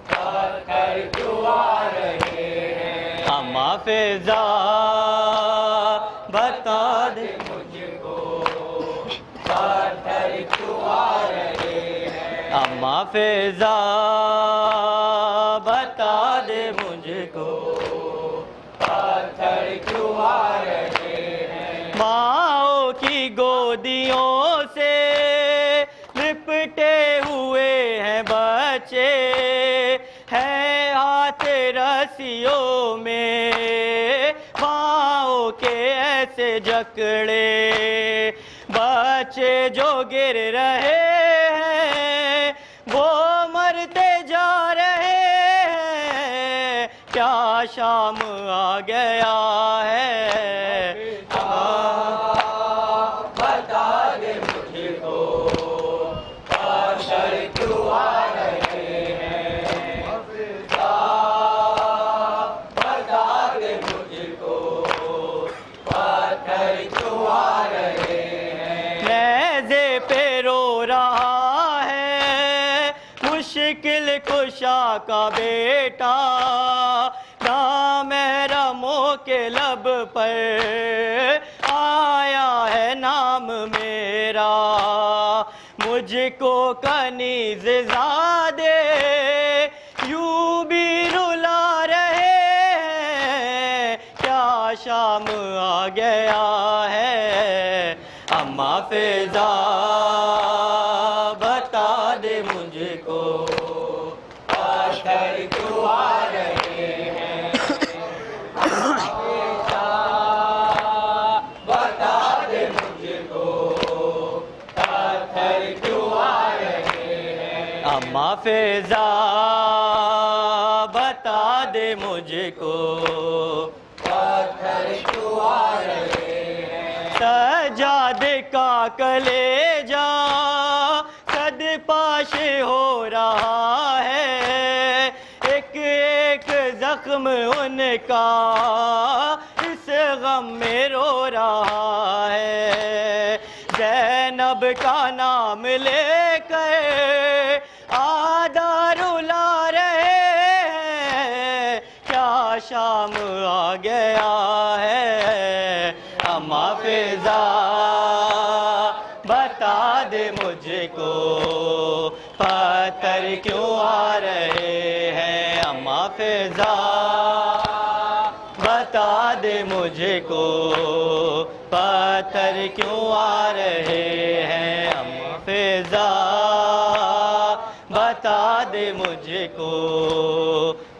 پتھر کیوں آ رہے ہیں اما فضا بتا دے مجھ کو پتھر کیوں آ رہے ہیں اما فضا بتا دے مجھ کو پتھر کیوں آ رہے ہیں ماں کی گودیوں سے لپٹے ہوئے ہیں بچے ہیں ہاتھ رسیوں میں پاؤں کے ایسے جکڑے بچے جو گر رہے ہیں وہ مرتے جا رہے ہیں کیا شام آ گیا ہے بتا دے مجھ کو پتھر کیوں آ رہے ہیں بتا دے مجھ کو پتھر کیوں آ رہے ہیں نیزے پہ رو رہا ہے مشکل کشا کا بیٹا نامحرموں کے لب پر آیا ہے نام میرا مجھ کو کنیز زادے یوں بھی رلا رہے ہیں کیا شام آ گیا ہے اما فضا بتا دے مجھ کو پتھر کیوں آ رہے ہیں بتا دے مجھ کو پتھر کیوں آ رہے ہیں اما فضا بتا دے مجھ کو پتھر کیوں آ رہے ہیں سجاد کا کلیجہ صد پاش ہو رہا ہے ایک ایک زخم ان کا اس غم میں رو رہا ہے زینب کا نام لے کر آدھا رلا رہے ہیں کیا شام آ گیا ہے اما فضا بتا دے مجھ کو پتھر کیوں آ رہے ہیں اما فضا بتا دے مجھ کو پتھر کیوں آ رہے ہیں اما فضا بتا دے مجھ کو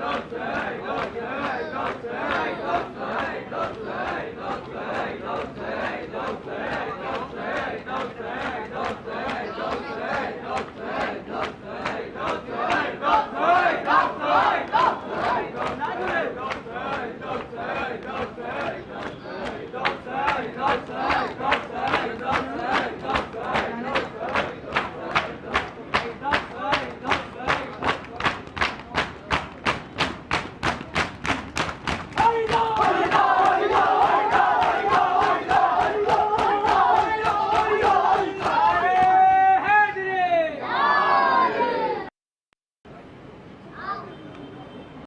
Don't say.